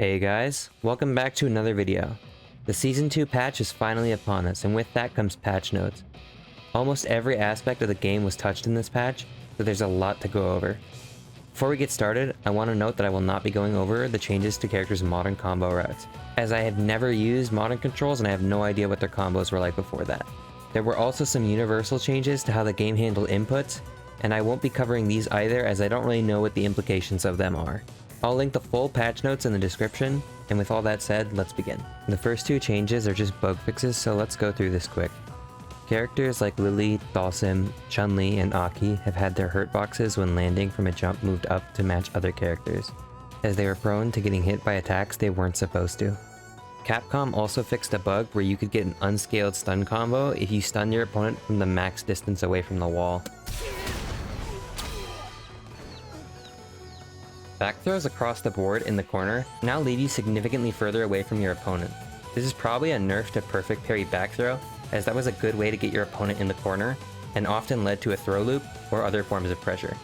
Hey guys, welcome back to another video. The Season 2 patch is finally upon us, and with that comes patch notes. Almost every aspect of the game was touched in this patch, so there's a lot to go over. Before we get started, I want to note that I will not be going over the changes to characters' modern combo routes, as I have never used modern controls and I have no idea what their combos were like before that. There were also some universal changes to how the game handled inputs, and I won't be covering these either as I don't really know what the implications of them are. I'll link the full patch notes in the description, and with all that said, let's begin. The first two changes are just bug fixes, so let's go through this quick. Characters like Lily, Dhalsim, Chun-Li, and Aki have had their hurt boxes when landing from a jump moved up to match other characters, as they were prone to getting hit by attacks they weren't supposed to. Capcom also fixed a bug where you could get an unscaled stun combo if you stun your opponent from the max distance away from the wall. Back throws across the board in the corner now leave you significantly further away from your opponent. This is probably a nerf to perfect parry back throw, as that was a good way to get your opponent in the corner, and often led to a throw loop or other forms of pressure.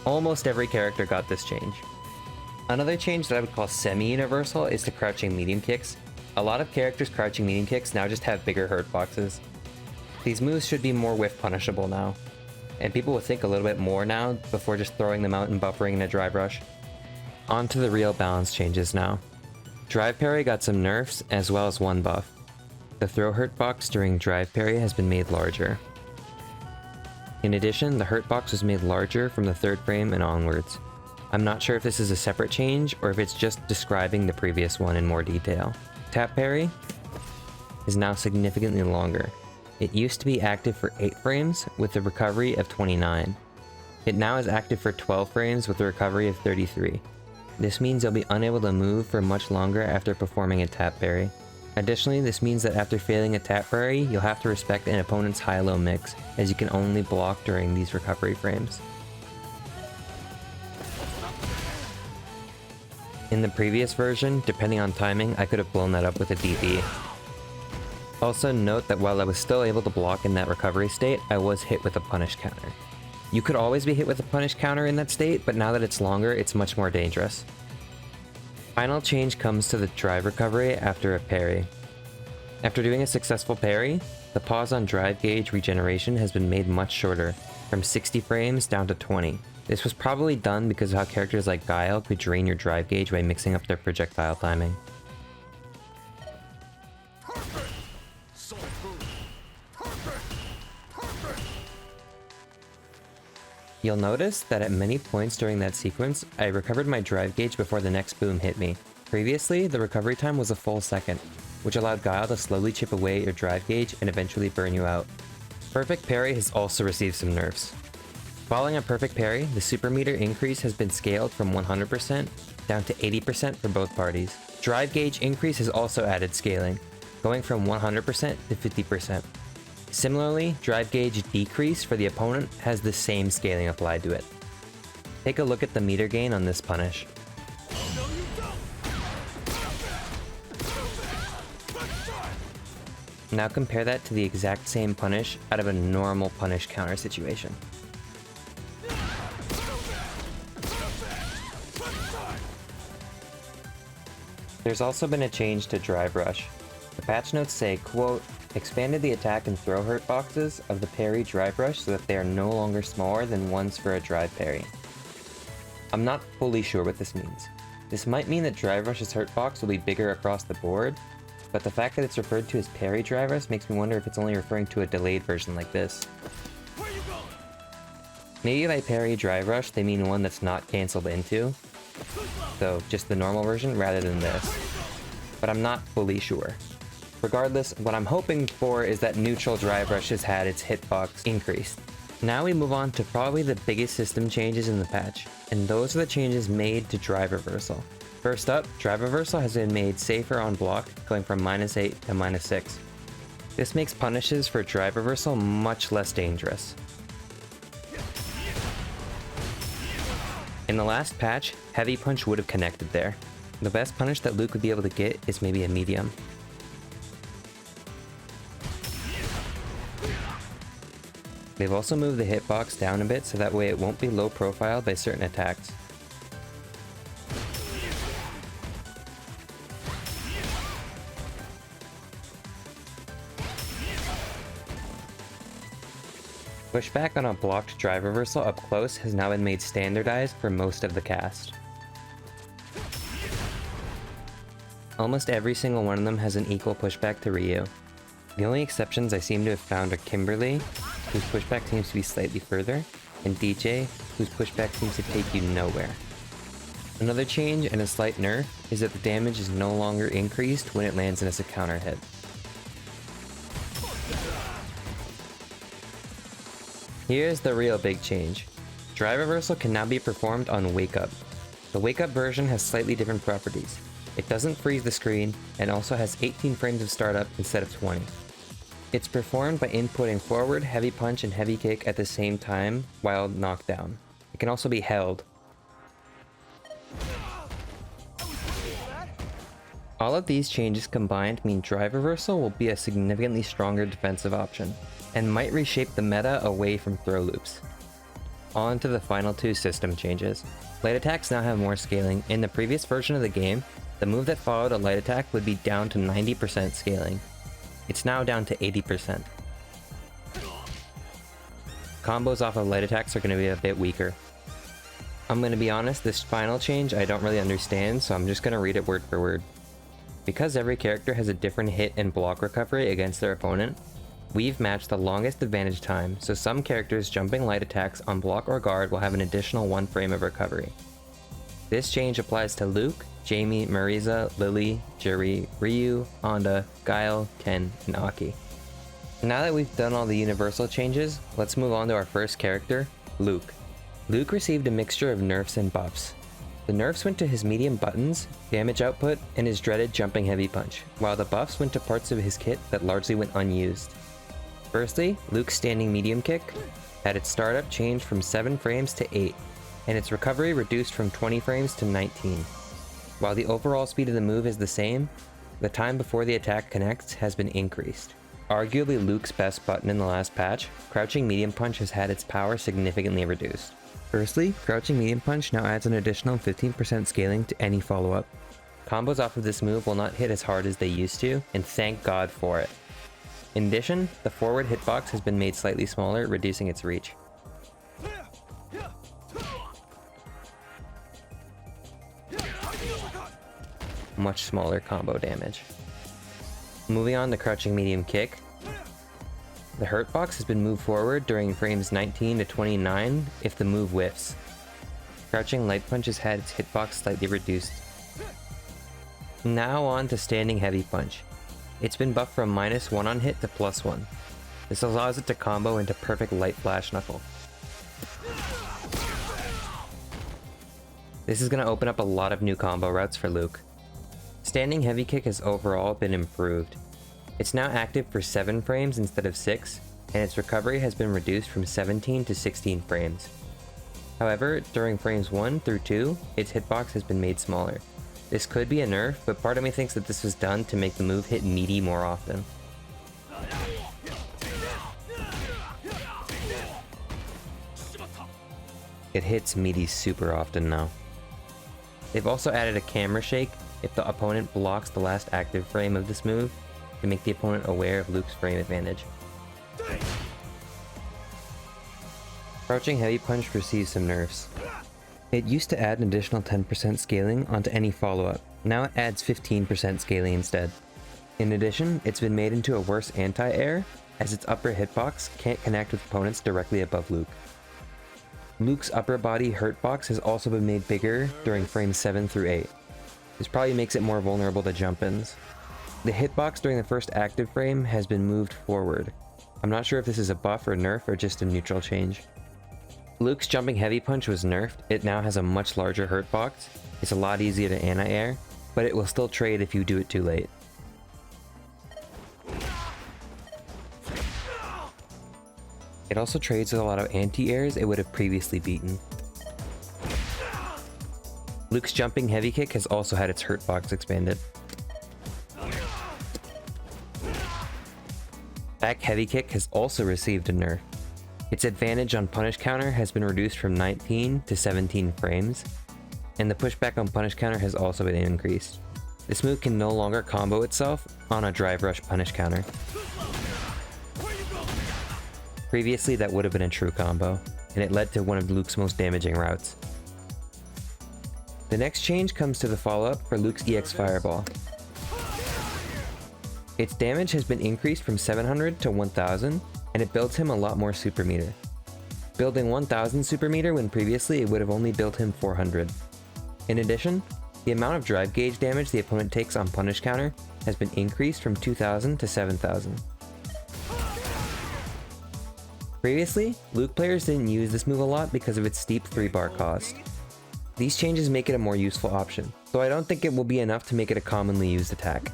Almost every character got this change. Another change that I would call semi-universal is the crouching medium kicks. A lot of characters' crouching medium kicks now just have bigger hurt boxes. These moves should be more whiff punishable now, and people will think a little bit more now before just throwing them out and buffering in a drive rush. On to the real balance changes now. Drive parry got some nerfs as well as one buff. The throw hurt box during drive parry has been made larger. In addition, the hurt box was made larger from the third frame and onwards. I'm not sure if this is a separate change or if it's just describing the previous one in more detail. Tap parry is now significantly longer. It used to be active for 8 frames with a recovery of 29. It now is active for 12 frames with a recovery of 33. This means you'll be unable to move for much longer after performing a tap parry. Additionally, this means that after failing a tap parry, you'll have to respect an opponent's high-low mix, as you can only block during these recovery frames. In the previous version, depending on timing, I could have blown that up with a DP. Also note that while I was still able to block in that recovery state, I was hit with a punish counter. You could always be hit with a punish counter in that state, but now that it's longer, it's much more dangerous. Final change comes to the drive recovery after a parry. After doing a successful parry, the pause on drive gauge regeneration has been made much shorter, from 60 frames down to 20. This was probably done because of how characters like Guile could drain your drive gauge by mixing up their projectile timing. You'll notice that at many points during that sequence, I recovered my drive gauge before the next boom hit me. Previously, the recovery time was a full second, which allowed Guile to slowly chip away at your drive gauge and eventually burn you out. Perfect parry has also received some nerfs. Following a perfect parry, the super meter increase has been scaled from 100% down to 80% for both parties. Drive gauge increase has also added scaling, going from 100% to 50%. Similarly, drive gauge decrease for the opponent has the same scaling applied to it. Take a look at the meter gain on this punish. Now compare that to the exact same punish out of a normal punish counter situation. There's also been a change to drive rush. The patch notes say, quote, expanded the attack and throw hurt boxes of the parry drive rush so that they are no longer smaller than ones for a drive parry. I'm not fully sure what this means. This might mean that drive rush's hurt box will be bigger across the board, but the fact that it's referred to as parry drive rush makes me wonder if it's only referring to a delayed version like this. Maybe by parry drive rush they mean one that's not cancelled into, so just the normal version rather than this, but I'm not fully sure. Regardless, what I'm hoping for is that neutral drive rush has had its hitbox increased. Now we move on to probably the biggest system changes in the patch, and those are the changes made to drive reversal. First up, drive reversal has been made safer on block, going from -8 to -6. This makes punishes for drive reversal much less dangerous. In the last patch, heavy punch would have connected there. The best punish that Luke would be able to get is maybe a medium. They've also moved the hitbox down a bit so that way it won't be low profile by certain attacks. Pushback on a blocked drive reversal up close has now been made standardized for most of the cast. Almost every single one of them has an equal pushback to Ryu. The only exceptions I seem to have found are Kimberly, whose pushback seems to be slightly further, and Deejay, whose pushback seems to take you nowhere. Another change and a slight nerf is that the damage is no longer increased when it lands in as a counter hit. Here's the real big change. Drive reversal can now be performed on Wake Up. The Wake Up version has slightly different properties. It doesn't freeze the screen, and also has 18 frames of startup instead of 20. It's performed by inputting forward, heavy punch, and heavy kick at the same time while knocked down. It can also be held. All of these changes combined mean drive reversal will be a significantly stronger defensive option, and might reshape the meta away from throw loops. On to the final two system changes. Light attacks now have more scaling. In the previous version of the game, the move that followed a light attack would be down to 90% scaling. It's now down to 80%. Combos off of light attacks are going to be a bit weaker. I'm going to be honest, this final change I don't really understand, so I'm just going to read it word for word. Because every character has a different hit and block recovery against their opponent, we've matched the longest advantage time, so some characters jumping light attacks on block or guard will have an additional 1 frame of recovery. This change applies to Luke, Jamie, Marisa, Lily, Juri, Ryu, Honda, Guile, Ken, and Aki. Now that we've done all the universal changes, let's move on to our first character, Luke. Luke received a mixture of nerfs and buffs. The nerfs went to his medium buttons, damage output, and his dreaded jumping heavy punch, while the buffs went to parts of his kit that largely went unused. Firstly, Luke's standing medium kick had its startup changed from 7 frames to 8, and its recovery reduced from 20 frames to 19. While the overall speed of the move is the same, the time before the attack connects has been increased. Arguably Luke's best button in the last patch, Crouching Medium Punch has had its power significantly reduced. Firstly, Crouching Medium Punch now adds an additional 15% scaling to any follow-up. Combos off of this move will not hit as hard as they used to, and thank God for it. In addition, the forward hitbox has been made slightly smaller, reducing its reach. Much smaller combo damage. Moving on to Crouching Medium Kick. The hurt box has been moved forward during frames 19 to 29 if the move whiffs. Crouching Light Punch has had its hitbox slightly reduced. Now on to Standing Heavy Punch. It's been buffed from -1 on hit to +1. This allows it to combo into perfect light flash knuckle. This is going to open up a lot of new combo routes for Luke. Standing Heavy Kick has overall been improved. It's now active for 7 frames instead of 6, and its recovery has been reduced from 17 to 16 frames. However, during frames 1 through 2, its hitbox has been made smaller. This could be a nerf, but part of me thinks that this was done to make the move hit meaty more often. It hits meaty super often now. They've also added a camera shake if the opponent blocks the last active frame of this move, to make the opponent aware of Luke's frame advantage. Crouching Heavy Punch receives some nerfs. It used to add an additional 10% scaling onto any follow-up. Now it adds 15% scaling instead. In addition, it's been made into a worse anti-air, as its upper hitbox can't connect with opponents directly above Luke. Luke's upper body hurt box has also been made bigger during frames 7 through 8. This probably makes it more vulnerable to jump-ins. The hitbox during the first active frame has been moved forward. I'm not sure if this is a buff or nerf or just a neutral change. Luke's Jumping Heavy Punch was nerfed. It now has a much larger hurt box. It's a lot easier to anti-air, but it will still trade if you do it too late. It also trades with a lot of anti-airs it would have previously beaten. Luke's Jumping Heavy Kick has also had its hurt box expanded. Back Heavy Kick has also received a nerf. Its advantage on punish counter has been reduced from 19 to 17 frames, and the pushback on punish counter has also been increased. This move can no longer combo itself on a drive rush punish counter. Previously, that would have been a true combo, and it led to one of Luke's most damaging routes. The next change comes to the follow-up for Luke's EX Fireball. Its damage has been increased from 700 to 1000, and it builds him a lot more super meter. Building 1000 super meter when previously it would have only built him 400. In addition, the amount of drive gauge damage the opponent takes on punish counter has been increased from 2000 to 7000. Previously, Luke players didn't use this move a lot because of its steep 3-bar cost. These changes make it a more useful option, though I don't think it will be enough to make it a commonly used attack.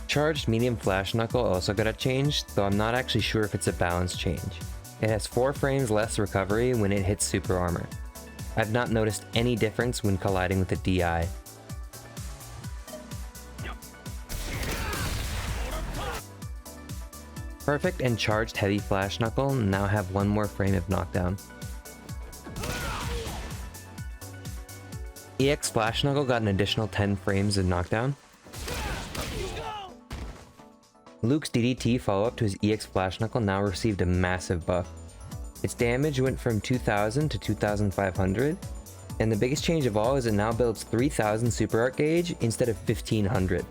Charged medium flash knuckle also got a change, though I'm not actually sure if it's a balanced change. It has 4 frames less recovery when it hits super armor. I've not noticed any difference when colliding with a DI. Perfect and charged heavy flash knuckle now have 1 more frame of knockdown. EX flash knuckle got an additional 10 frames of knockdown. Luke's DDT follow-up to his EX flash knuckle now received a massive buff. Its damage went from 2000 to 2500, and the biggest change of all is it now builds 3000 super art gauge instead of 1500.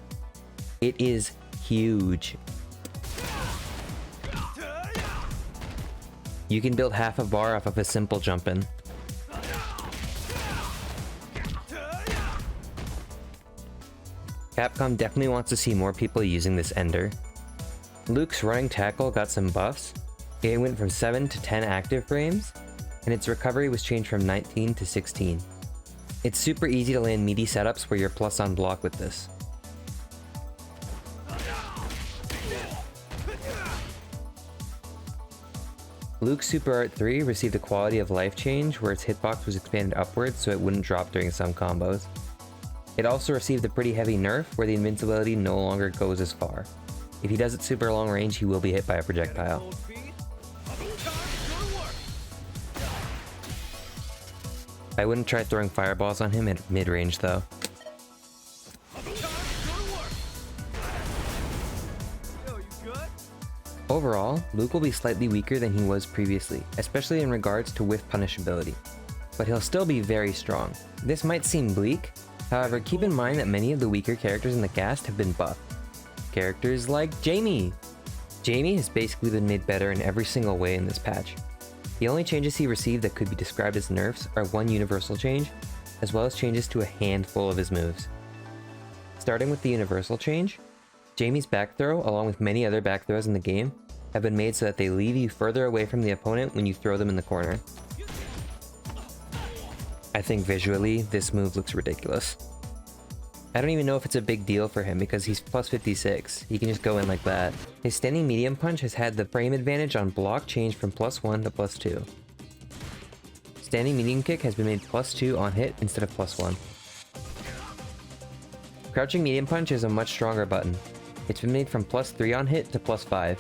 It is huge. You can build half a bar off of a simple jump in. Capcom definitely wants to see more people using this ender. Luke's running tackle got some buffs. It went from 7 to 10 active frames, and its recovery was changed from 19 to 16. It's super easy to land meaty setups where you're plus on block with this. Luke's Super Art 3 received a quality of life change where its hitbox was expanded upwards so it wouldn't drop during some combos. It also received a pretty heavy nerf where the invincibility no longer goes as far. If he does it super long range, he will be hit by a projectile. I wouldn't try throwing fireballs on him at mid-range though. Overall, Luke will be slightly weaker than he was previously, especially in regards to whiff punishability. But he'll still be very strong. This might seem bleak, however keep in mind that many of the weaker characters in the cast have been buffed. Characters like Jamie! Jamie has basically been made better in every single way in this patch. The only changes he received that could be described as nerfs are 1 universal change, as well as changes to a handful of his moves. Starting with the universal change, Jamie's back throw, along with many other back throws in the game, have been made so that they leave you further away from the opponent when you throw them in the corner. I think visually, this move looks ridiculous. I don't even know if it's a big deal for him because he's plus 56. He can just go in like that. His standing medium punch has had the frame advantage on block changed from +1 to +2. Standing medium kick has been made +2 on hit instead of +1. Crouching medium punch is a much stronger button. It's been made from +3 on hit to +5.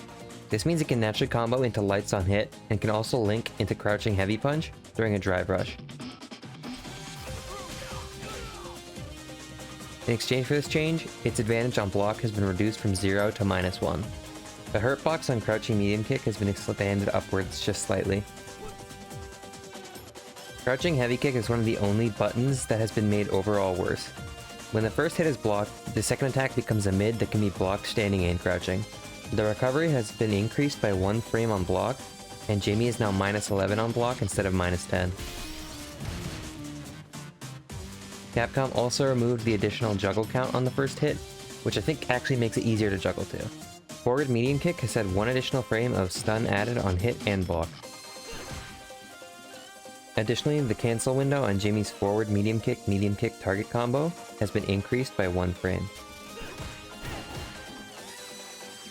This means it can naturally combo into lights on hit and can also link into crouching heavy punch during a drive rush. In exchange for this change, its advantage on block has been reduced from 0 to -1. The hurt box on crouching medium kick has been expanded upwards just slightly. Crouching heavy kick is one of the only buttons that has been made overall worse. When the first hit is blocked, the second attack becomes a mid that can be blocked standing and crouching. The recovery has been increased by 1 frame on block, and Jamie is now -11 on block instead of -10. Capcom also removed the additional juggle count on the first hit, which I think actually makes it easier to juggle to. Forward medium kick has had 1 additional frame of stun added on hit and block. Additionally, the cancel window on Jamie's forward medium kick target combo has been increased by 1 frame.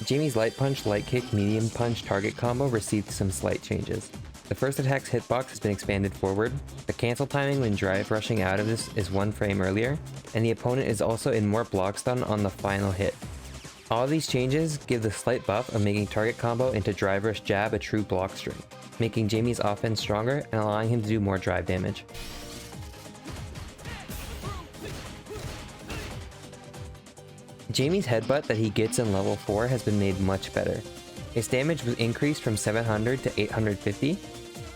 Jamie's light punch, light kick, medium punch target combo received some slight changes. The first attack's hitbox has been expanded forward, the cancel timing when drive rushing out of this is 1 frame earlier, and the opponent is also in more block stun on the final hit. All of these changes give the slight buff of making target combo into drive rush jab a true block string, making Jamie's offense stronger and allowing him to do more drive damage. Jamie's headbutt that he gets in level 4 has been made much better. Its damage was increased from 700 to 850,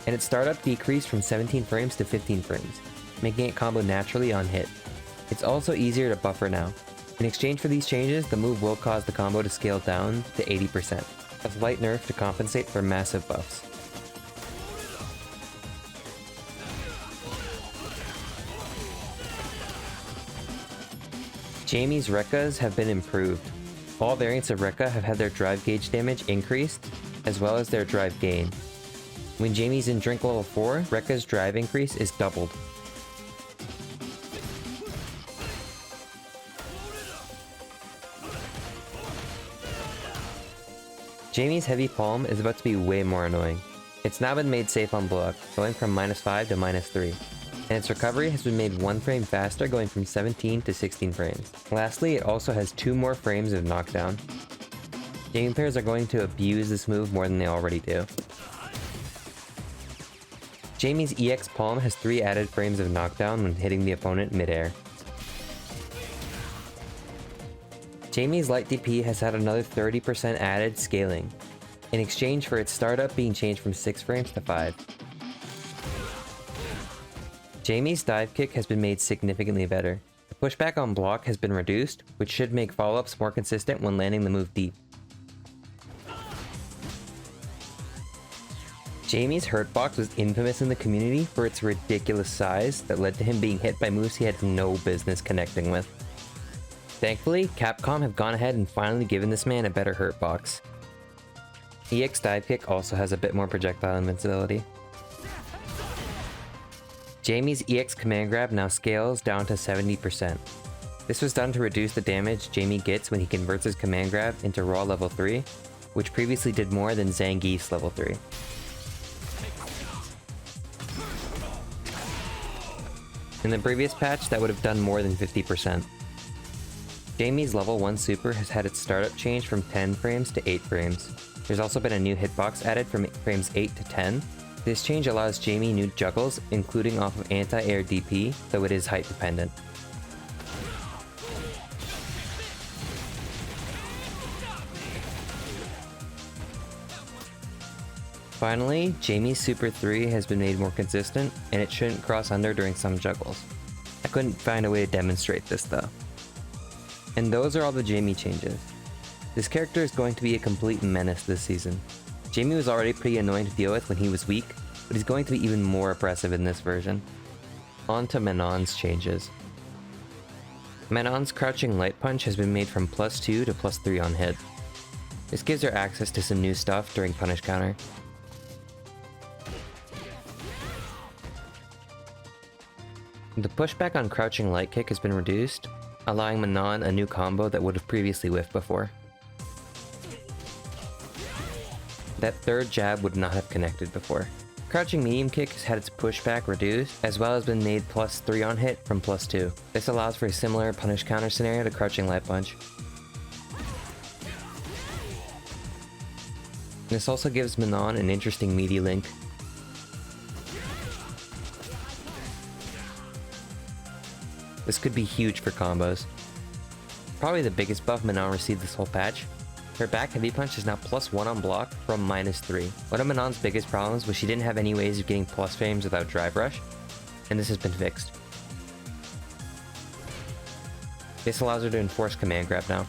and its startup decreased from 17 frames to 15 frames, making it combo naturally on hit. It's also easier to buffer now. In exchange for these changes, the move will cause the combo to scale down to 80%, a slight nerf to compensate for massive buffs. Jamie's Rekkas have been improved. All variants of Rekka have had their drive gauge damage increased, as well as their drive gain. When Jamie's in drink level 4, Rekka's drive increase is doubled. Jamie's heavy palm is about to be way more annoying. It's now been made safe on block, going from -5 to -3. And its recovery has been made 1 frame faster, going from 17 to 16 frames. Lastly, it also has 2 more frames of knockdown. Gaming players are going to abuse this move more than they already do. Jamie's EX Palm has 3 added frames of knockdown when hitting the opponent mid-air. Jamie's Light DP has had another 30% added scaling, in exchange for its startup being changed from 6 frames to 5. Jamie's dive kick has been made significantly better. The pushback on block has been reduced, which should make follow-ups more consistent when landing the move deep. Jamie's hurtbox was infamous in the community for its ridiculous size that led to him being hit by moves he had no business connecting with. Thankfully, Capcom have gone ahead and finally given this man a better hurtbox. EX dive kick also has a bit more projectile invincibility. Jamie's EX command grab now scales down to 70%. This was done to reduce the damage Jamie gets when he converts his command grab into raw level 3, which previously did more than Zangief's level 3. In the previous patch, that would have done more than 50%. Jamie's level 1 super has had its startup change from 10 frames to 8 frames. There's also been a new hitbox added from frames 8 to 10. This change allows Jamie new juggles, including off of anti-air DP, though it is height dependent. Finally, Jamie's Super 3 has been made more consistent, and it shouldn't cross under during some juggles. I couldn't find a way to demonstrate this though. And those are all the Jamie changes. This character is going to be a complete menace this season. Jamie was already pretty annoying to deal with when he was weak, but he's going to be even more oppressive in this version. On to Manon's changes. Manon's crouching light punch has been made from +2 to +3 on hit. This gives her access to some new stuff during punish counter. The pushback on crouching light kick has been reduced, allowing Manon a new combo that would have previously whiffed before. That third jab would not have connected before. Crouching medium kick has had its pushback reduced, as well as been made +3 on hit from +2. This allows for a similar punish counter scenario to crouching light punch. This also gives Manon an interesting meaty link. This could be huge for combos. Probably the biggest buff Manon received this whole patch. Her back heavy punch is now +1 on block from -3. One of Manon's biggest problems was she didn't have any ways of getting plus frames without drive rush, and this has been fixed. This allows her to enforce command grab now.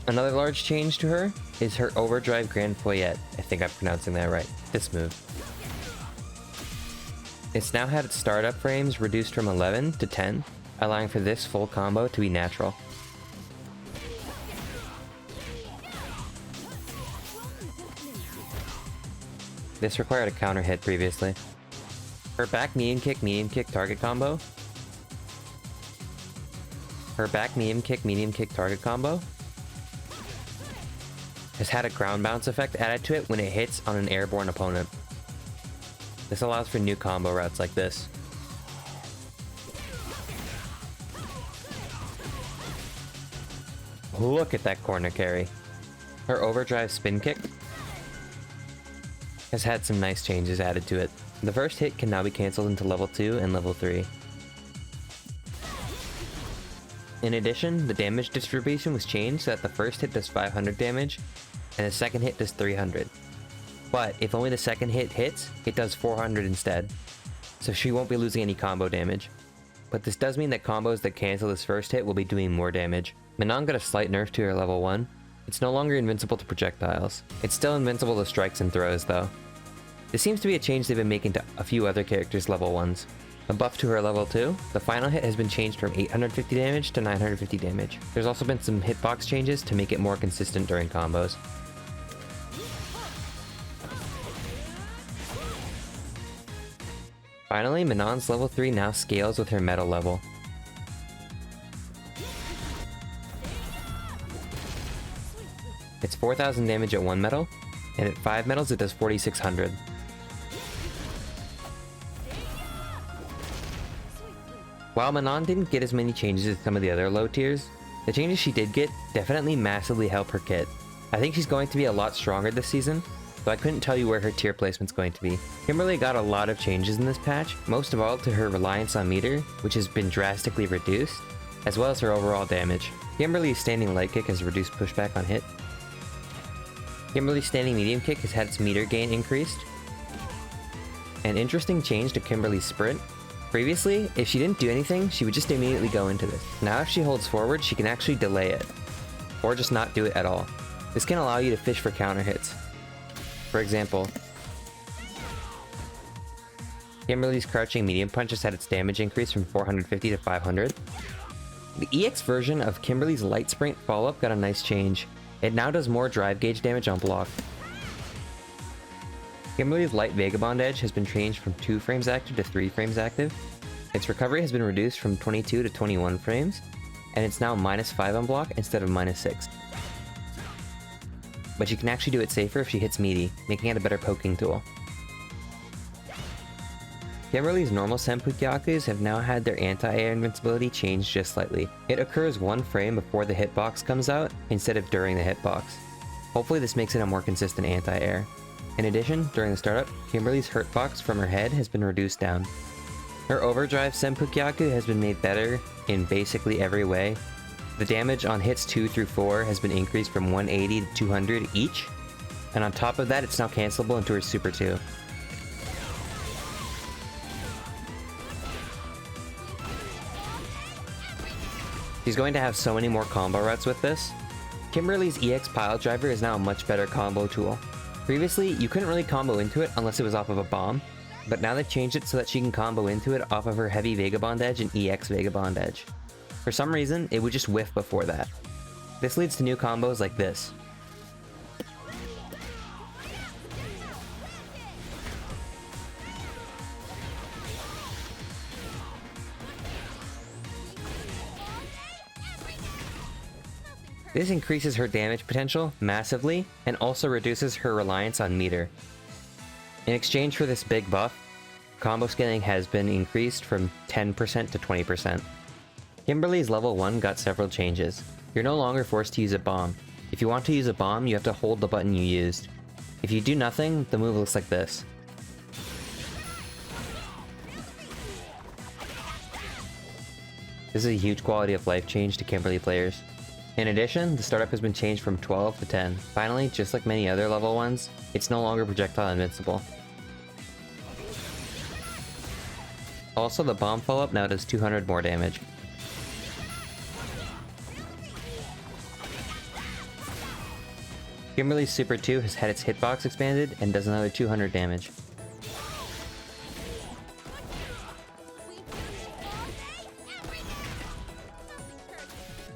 Another large change to her is her overdrive grand foyette. I think I'm pronouncing that right. This move. It's now had its startup frames reduced from 11 to 10, allowing for this full combo to be natural. This required a counter hit previously. Her back medium kick target combo. Her back medium kick target combo has had a ground bounce effect added to it when it hits on an airborne opponent. This allows for new combo routes like this. Look at that corner carry. Her overdrive spin kick has had some nice changes added to it. The first hit can now be cancelled into level 2 and level 3. In addition, the damage distribution was changed so that the first hit does 500 damage, and the second hit does 300. But if only the second hit hits, it does 400 instead. So she won't be losing any combo damage. But this does mean that combos that cancel this first hit will be doing more damage. Manon got a slight nerf to her level 1. It's no longer invincible to projectiles. It's still invincible to strikes and throws though. This seems to be a change they've been making to a few other characters' level 1s. A buff to her level 2, the final hit has been changed from 850 damage to 950 damage. There's also been some hitbox changes to make it more consistent during combos. Finally, Manon's level 3 now scales with her metal level. It's 4000 damage at 1 metal, and at 5 metals it does 4600. While Manon didn't get as many changes as some of the other low tiers, the changes she did get definitely massively help her kit. I think she's going to be a lot stronger this season, so I couldn't tell you where her tier placement's going to be. Kimberly got a lot of changes in this patch, most of all to her reliance on meter, which has been drastically reduced, as well as her overall damage. Kimberly's standing light kick has reduced pushback on hit. Kimberly's standing medium kick has had its meter gain increased. An interesting change to Kimberly's sprint. Previously, if she didn't do anything, she would just immediately go into this. Now if she holds forward, she can actually delay it, or just not do it at all. This can allow you to fish for counter hits. For example, Kimberly's crouching medium punch has had its damage increase from 450 to 500. The EX version of Kimberly's light sprint follow-up got a nice change. It now does more drive gauge damage on block. Kimberly's light Vagabond edge has been changed from 2 frames active to 3 frames active. Its recovery has been reduced from 22 to 21 frames, and it's now -5 on block instead of -6. But she can actually do it safer if she hits meaty, making it a better poking tool. Kimberly's normal Senpukyakus have now had their anti-air invincibility changed just slightly. It occurs 1 frame before the hitbox comes out, instead of during the hitbox. Hopefully this makes it a more consistent anti-air. In addition, during the startup, Kimberly's hurtbox from her head has been reduced down. Her overdrive Senpukyaku has been made better in basically every way. The damage on hits 2 through 4 has been increased from 180 to 200 each, and on top of that it's now cancelable into her Super 2. She's going to have so many more combo routes with this. Kimberly's EX Pile Driver is now a much better combo tool. Previously, you couldn't really combo into it unless it was off of a bomb, but now they've changed it so that she can combo into it off of her Heavy Vagabond Edge and EX Vagabond Edge. For some reason, it would just whiff before that. This leads to new combos like this. This increases her damage potential massively, and also reduces her reliance on meter. In exchange for this big buff, combo scaling has been increased from 10% to 20%. Kimberly's level 1 got several changes. You're no longer forced to use a bomb. If you want to use a bomb, you have to hold the button you used. If you do nothing, the move looks like this. This is a huge quality of life change to Kimberly players. In addition, the startup has been changed from 12 to 10. Finally, just like many other level 1s, it's no longer projectile invincible. Also, the bomb follow-up now does 200 more damage. Kimberly's Super 2 has had its hitbox expanded and does another 200 damage.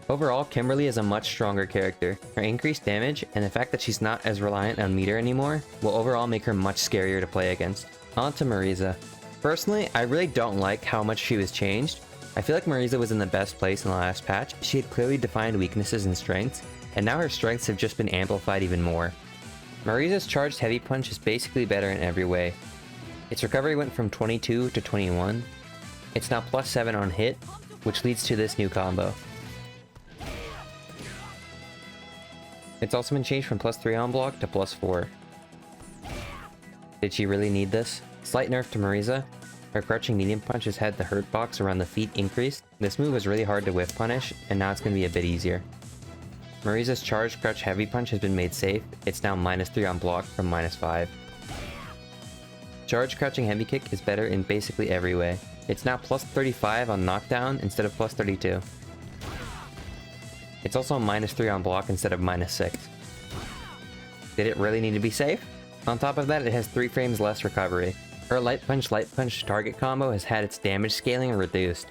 Overall, Kimberly is a much stronger character. Her increased damage, and the fact that she's not as reliant on meter anymore, will overall make her much scarier to play against. On to Marisa. Personally, I really don't like how much she was changed. I feel like Marisa was in the best place in the last patch. She had clearly defined weaknesses and strengths, and now her strengths have just been amplified even more. Marisa's charged heavy punch is basically better in every way. Its recovery went from 22 to 21. It's now +7 on hit, which leads to this new combo. It's also been changed from +3 on block to +4. Did she really need this? Slight nerf to Marisa. Her crouching medium punch has had the hurt box around the feet increased. This move was really hard to whiff punish, and now it's going to be a bit easier. Marisa's charged crouch heavy punch has been made safe. It's now -3 on block from -5. Charged crouching heavy kick is better in basically every way. It's now +35 on knockdown instead of +32. It's also -3 on block instead of -6. Did it really need to be safe? On top of that, it has 3 frames less recovery. Her light punch target combo has had its damage scaling reduced.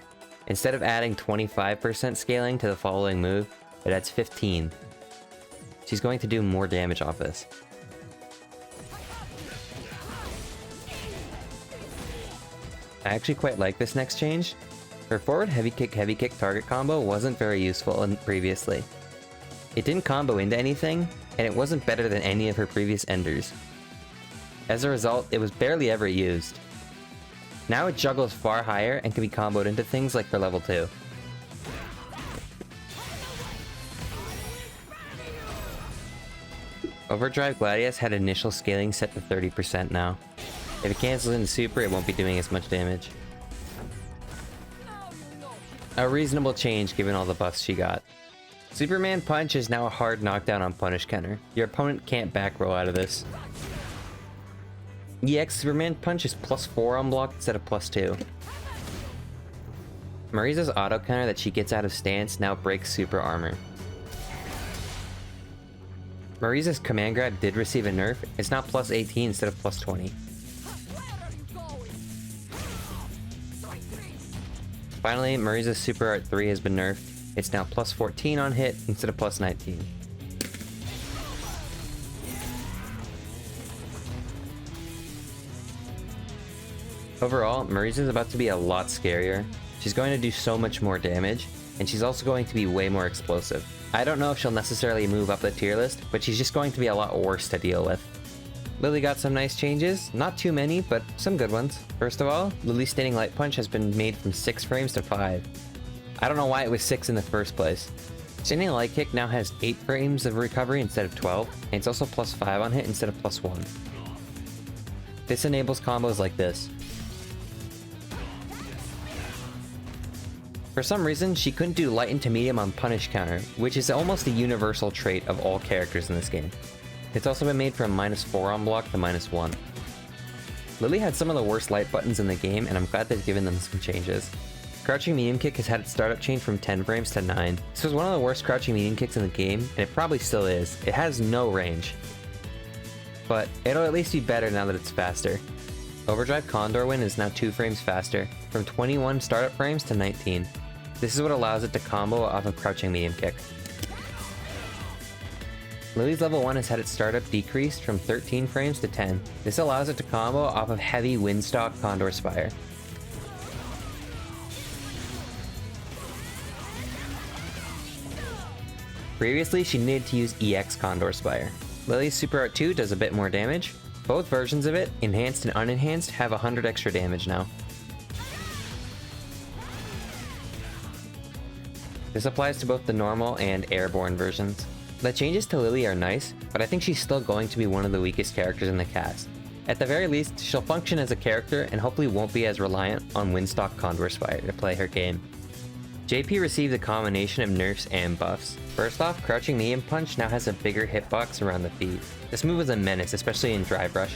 Instead of adding 25% scaling to the following move, it adds 15. She's going to do more damage off this. I actually quite like this next change. Her forward heavy kick target combo wasn't very useful previously. It didn't combo into anything, and it wasn't better than any of her previous enders. As a result, it was barely ever used. Now it juggles far higher and can be comboed into things like her level 2. Overdrive Gladius had initial scaling set to 30% now. If it cancels into super, it won't be doing as much damage. A reasonable change given all the buffs she got. Superman Punch is now a hard knockdown on punish counter. Your opponent can't back roll out of this. EX Superman Punch is +4 on block instead of +2. Marisa's auto counter that she gets out of stance now breaks super armor. Marisa's command grab did receive a nerf. It's now +18 instead of +20. Finally, Marisa's Super Art 3 has been nerfed. It's now +14 on hit instead of +19. Overall, Marisa's about to be a lot scarier. She's going to do so much more damage, and she's also going to be way more explosive. I don't know if she'll necessarily move up the tier list, but she's just going to be a lot worse to deal with. Lily got some nice changes, not too many, but some good ones. First of all, Lily's Standing Light Punch has been made from 6 frames to 5. I don't know why it was 6 in the first place. Standing Light Kick now has 8 frames of recovery instead of 12, and it's also +5 on hit instead of +1. This enables combos like this. For some reason, she couldn't do light into medium on punish counter, which is almost a universal trait of all characters in this game. It's also been made from -4 on block to -1. Lily had some of the worst light buttons in the game, and I'm glad they've given them some changes. Crouching medium kick has had its startup change from 10 frames to 9. This was one of the worst crouching medium kicks in the game, and it probably still is. It has no range. But it'll at least be better now that it's faster. Overdrive Condor Wind is now 2 frames faster, from 21 startup frames to 19. This is what allows it to combo off of crouching medium kick. Lily's level 1 has had its startup decreased from 13 frames to 10. This allows it to combo off of heavy Windstock Condor Spire. Previously, she needed to use EX Condor Spire. Lily's Super Art 2 does a bit more damage. Both versions of it, enhanced and unenhanced, have 100 extra damage now. This applies to both the normal and airborne versions. The changes to Lily are nice, but I think she's still going to be one of the weakest characters in the cast. At the very least, she'll function as a character and hopefully won't be as reliant on Windstock Condor Spire to play her game. JP received a combination of nerfs and buffs. First off, Crouching Medium Punch now has a bigger hitbox around the feet. This move was a menace, especially in Drive Rush.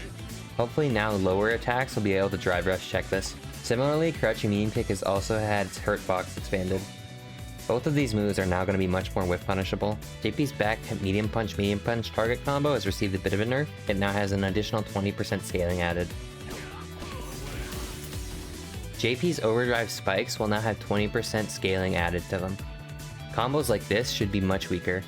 Hopefully now lower attacks will be able to Drive Rush check this. Similarly, Crouching Medium Kick has also had its hurt box expanded. Both of these moves are now going to be much more whiff punishable. JP's back medium punch target combo has received a bit of a nerf. It now has an additional 20% scaling added. JP's overdrive spikes will now have 20% scaling added to them. Combos like this should be much weaker.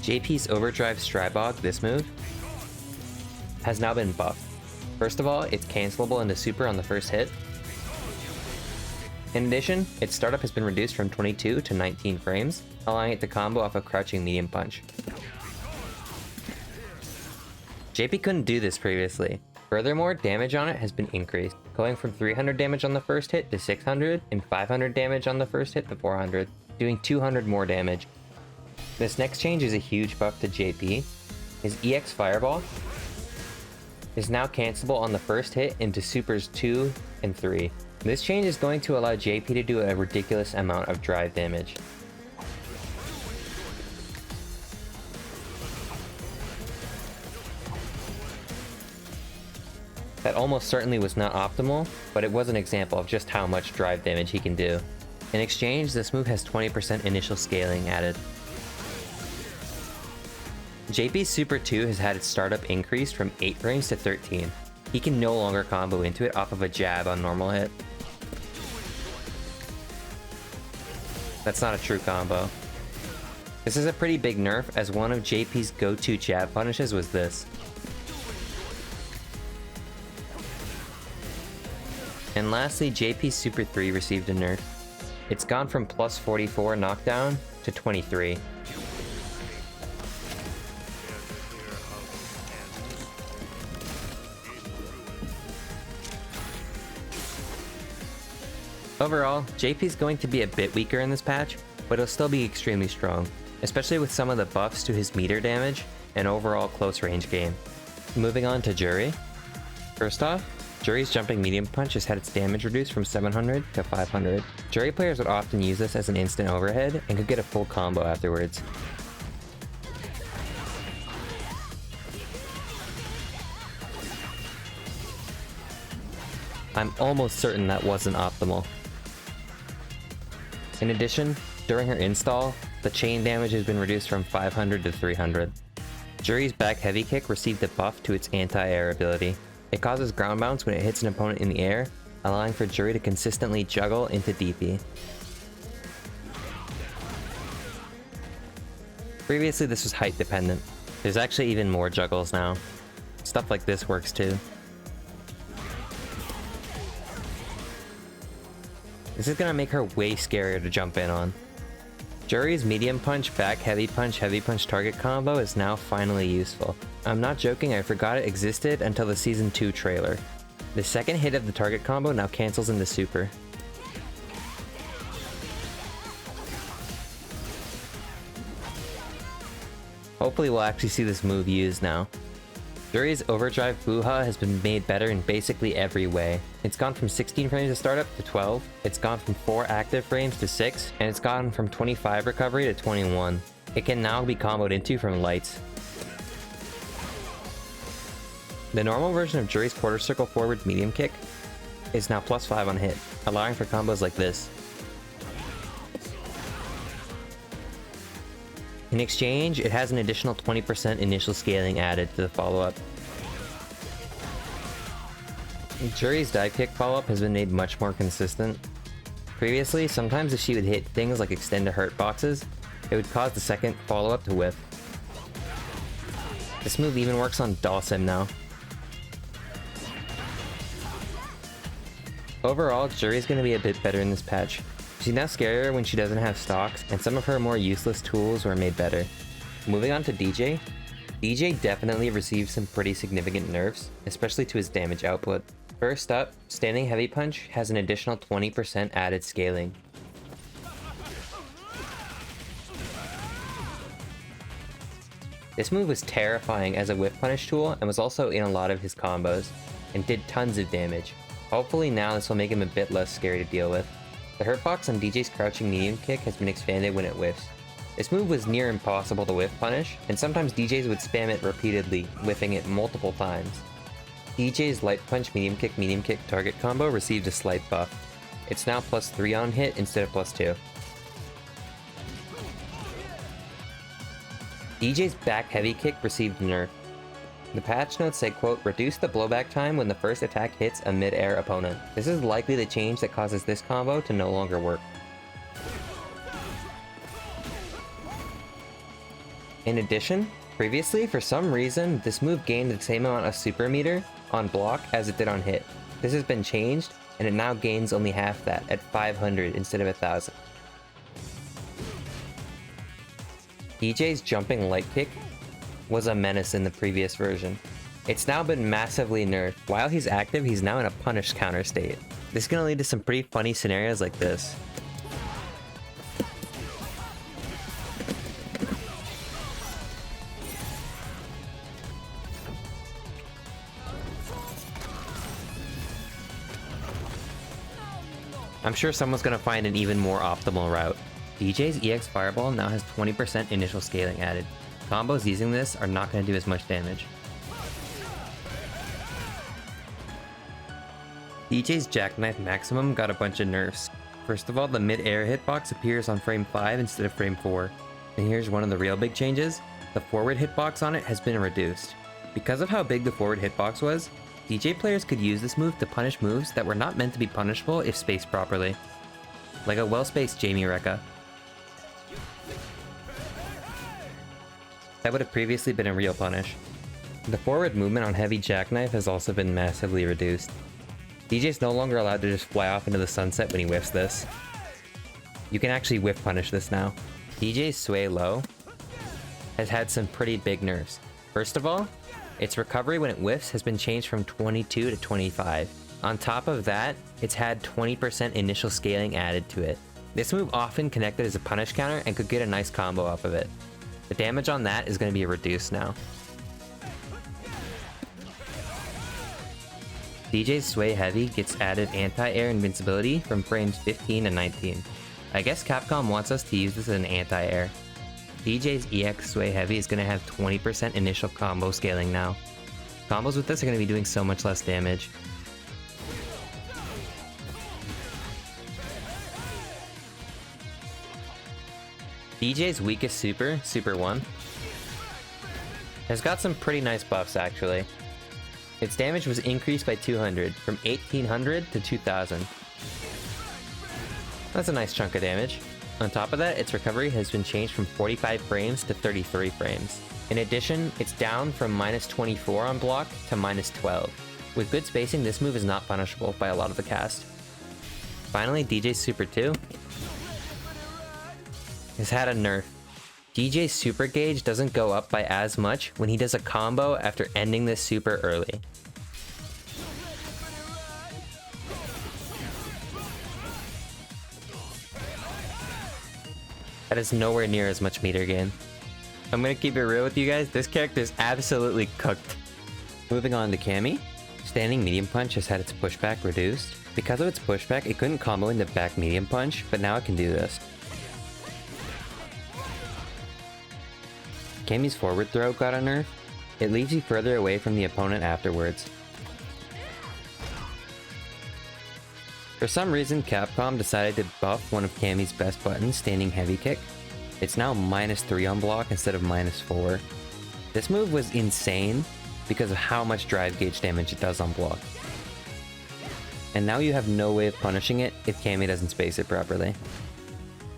JP's overdrive Strybog, this move, has now been buffed. First of all, it's cancelable into super on the first hit. In addition, its startup has been reduced from 22 to 19 frames, allowing it to combo off of Crouching Medium Punch. JP couldn't do this previously. Furthermore, damage on it has been increased, going from 300 damage on the first hit to 600, and 500 damage on the first hit to 400, doing 200 more damage. This next change is a huge buff to JP. His EX Fireball is now cancelable on the first hit into Supers 2 and 3. This change is going to allow JP to do a ridiculous amount of drive damage. That almost certainly was not optimal, but it was an example of just how much drive damage he can do. In exchange, this move has 20% initial scaling added. JP's Super 2 has had its startup increased from 8 frames to 13. He can no longer combo into it off of a jab on normal hit. That's not a true combo. This is a pretty big nerf, as one of JP's go-to jab punishes was this. And lastly, JP's Super 3 received a nerf. It's gone from plus 44 knockdown to 23. Overall, JP's going to be a bit weaker in this patch, but he'll still be extremely strong, especially with some of the buffs to his meter damage and overall close range game. Moving on to Juri. First off, Juri's jumping medium punch has had its damage reduced from 700 to 500. Juri players would often use this as an instant overhead and could get a full combo afterwards. I'm almost certain that wasn't optimal. In addition, during her install, the chain damage has been reduced from 500 to 300. Juri's back heavy kick received a buff to its anti-air ability. It causes ground bounce when it hits an opponent in the air, allowing for Juri to consistently juggle into DP. Previously this was height dependent. There's actually even more juggles now. Stuff like this works too. This is gonna make her way scarier to jump in on. Juri's medium punch, back heavy punch target combo is now finally useful. I'm not joking, I forgot it existed until the Season 2 trailer. The second hit of the target combo now cancels into Super. Hopefully we'll actually see this move used now. Juri's Overdrive Buha has been made better in basically every way. It's gone from 16 frames to startup to 12, it's gone from 4 active frames to 6, and it's gone from 25 recovery to 21. It can now be comboed into from lights. The normal version of Juri's quarter circle forward medium kick is now plus 5 on hit, allowing for combos like this. In exchange, it has an additional 20% initial scaling added to the follow-up. Juri's dive kick follow-up has been made much more consistent. Previously, sometimes if she would hit things like extend to hurt boxes, it would cause the second follow-up to whiff. This move even works on Dhalsim now. Overall, Juri's going to be a bit better in this patch. She's now scarier when she doesn't have stocks, and some of her more useless tools were made better. Moving on to Deejay. Deejay definitely received some pretty significant nerfs, especially to his damage output. First up, Standing Heavy Punch has an additional 20% added scaling. This move was terrifying as a whiff punish tool and was also in a lot of his combos, and did tons of damage. Hopefully now this will make him a bit less scary to deal with. The hurtbox on Deejay's crouching medium kick has been expanded when it whiffs. This move was near impossible to whiff punish, and sometimes DJs would spam it repeatedly, whiffing it multiple times. Deejay's light punch medium kick target combo received a slight buff. It's now plus 3 on hit instead of plus 2. Deejay's back heavy kick received a nerf. The patch notes say, quote, reduce the blowback time when the first attack hits a mid-air opponent. This is likely the change that causes this combo to no longer work. In addition, previously, for some reason, this move gained the same amount of super meter on block as it did on hit. This has been changed, and it now gains only half that, at 500 instead of 1000. Deejay's jumping light kick was a menace in the previous version. It's now been massively nerfed. While he's active, he's now in a punish counter state. This is gonna lead to some pretty funny scenarios like this. I'm sure someone's gonna find an even more optimal route. Deejay's EX Fireball now has 20% initial scaling added. Combos using this are not gonna do as much damage. Deejay's Jackknife Maximum got a bunch of nerfs. First of all, the mid-air hitbox appears on frame 5 instead of frame 4. And here's one of the real big changes. The forward hitbox on it has been reduced. Because of how big the forward hitbox was, Deejay players could use this move to punish moves that were not meant to be punishable if spaced properly. Like a well-spaced Jamie Rekka. That would have previously been a real punish. The forward movement on heavy Jackknife has also been massively reduced. Deejay's no longer allowed to just fly off into the sunset when he whiffs this. You can actually whiff punish this now. Deejay's Sway Low has had some pretty big nerfs. First of all, its recovery when it whiffs has been changed from 22 to 25. On top of that, it's had 20% initial scaling added to it. This move often connected as a punish counter and could get a nice combo off of it. The damage on that is going to be reduced now. Deejay's Sway Heavy gets added anti-air invincibility from frames 15 and 19. I guess Capcom wants us to use this as an anti-air. Deejay's EX Sway Heavy is going to have 20% initial combo scaling now. Combos with this are going to be doing so much less damage. Deejay's weakest super, Super 1, has got some pretty nice buffs actually. Its damage was increased by 200, from 1800 to 2000. That's a nice chunk of damage. On top of that, its recovery has been changed from 45 frames to 33 frames. In addition, it's down from -24 on block to -12. With good spacing, this move is not punishable by a lot of the cast. Finally, Deejay's Super 2 has had a nerf. Deejay's super gauge doesn't go up by as much when he does a combo after ending this super early. That is nowhere near as much meter gain. I'm gonna keep it real with you guys, this character is absolutely cooked. Moving on to Cammy. Standing medium punch has had its pushback reduced. Because of its pushback, it couldn't combo into back medium punch, but now it can do this. Cammy's forward throw got a nerf. It leaves you further away from the opponent afterwards. For some reason, Capcom decided to buff one of Cammy's best buttons, Standing Heavy Kick. It's now -3 on block instead of -4. This move was insane because of how much drive gauge damage it does on block. And now you have no way of punishing it if Cammy doesn't space it properly.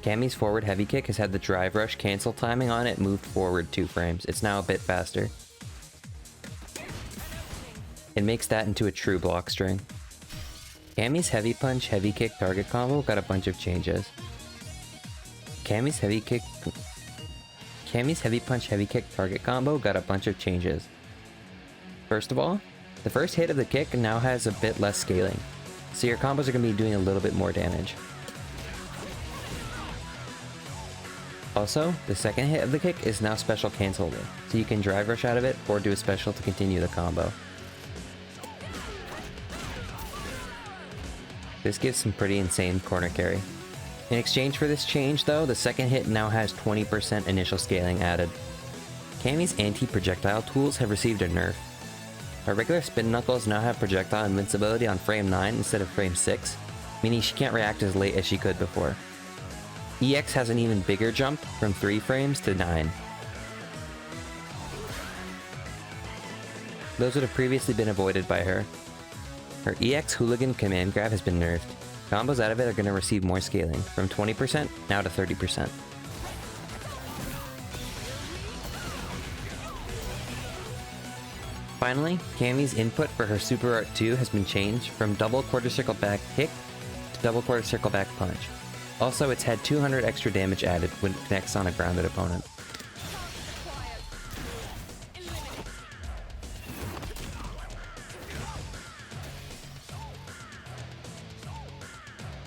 Cammy's forward heavy kick has had the drive rush cancel timing on it moved forward 2 frames. It's now a bit faster. It makes that into a true block string. Cammy's heavy punch heavy kick target combo got a bunch of changes. Cammy's heavy punch heavy kick target combo got a bunch of changes. First of all, the first hit of the kick now has a bit less scaling, so your combos are going to be doing a little bit more damage. Also, the second hit of the kick is now special cancelable, so you can drive rush out of it or do a special to continue the combo. This gives some pretty insane corner carry. In exchange for this change though, the second hit now has 20% initial scaling added. Cammy's anti-projectile tools have received a nerf. Her regular spin knuckles now have projectile invincibility on frame 9 instead of frame 6, meaning she can't react as late as she could before. EX has an even bigger jump from 3 frames to 9. Those would have previously been avoided by her. Her EX Hooligan command grab has been nerfed. Combos out of it are going to receive more scaling, from 20% now to 30%. Finally, Cammy's input for her Super Art 2 has been changed from double quarter circle back kick to double quarter circle back punch. Also, it's had 200 extra damage added when it connects on a grounded opponent.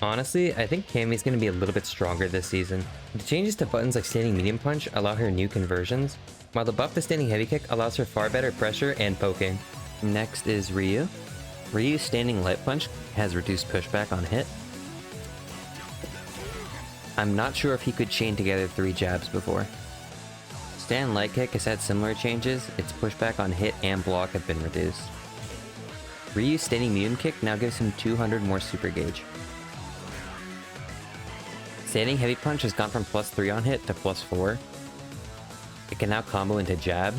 Honestly, I think Cammy's going to be a little bit stronger this season. The changes to buttons like standing medium punch allow her new conversions, while the buff to standing heavy kick allows her far better pressure and poking. Next is Ryu. Ryu's standing light punch has reduced pushback on hit. I'm not sure if he could chain together 3 jabs before. Stand light kick has had similar changes, its pushback on hit and block have been reduced. Ryu's standing medium kick now gives him 200 more super gauge. Standing heavy punch has gone from +3 on hit to +4. It can now combo into jab.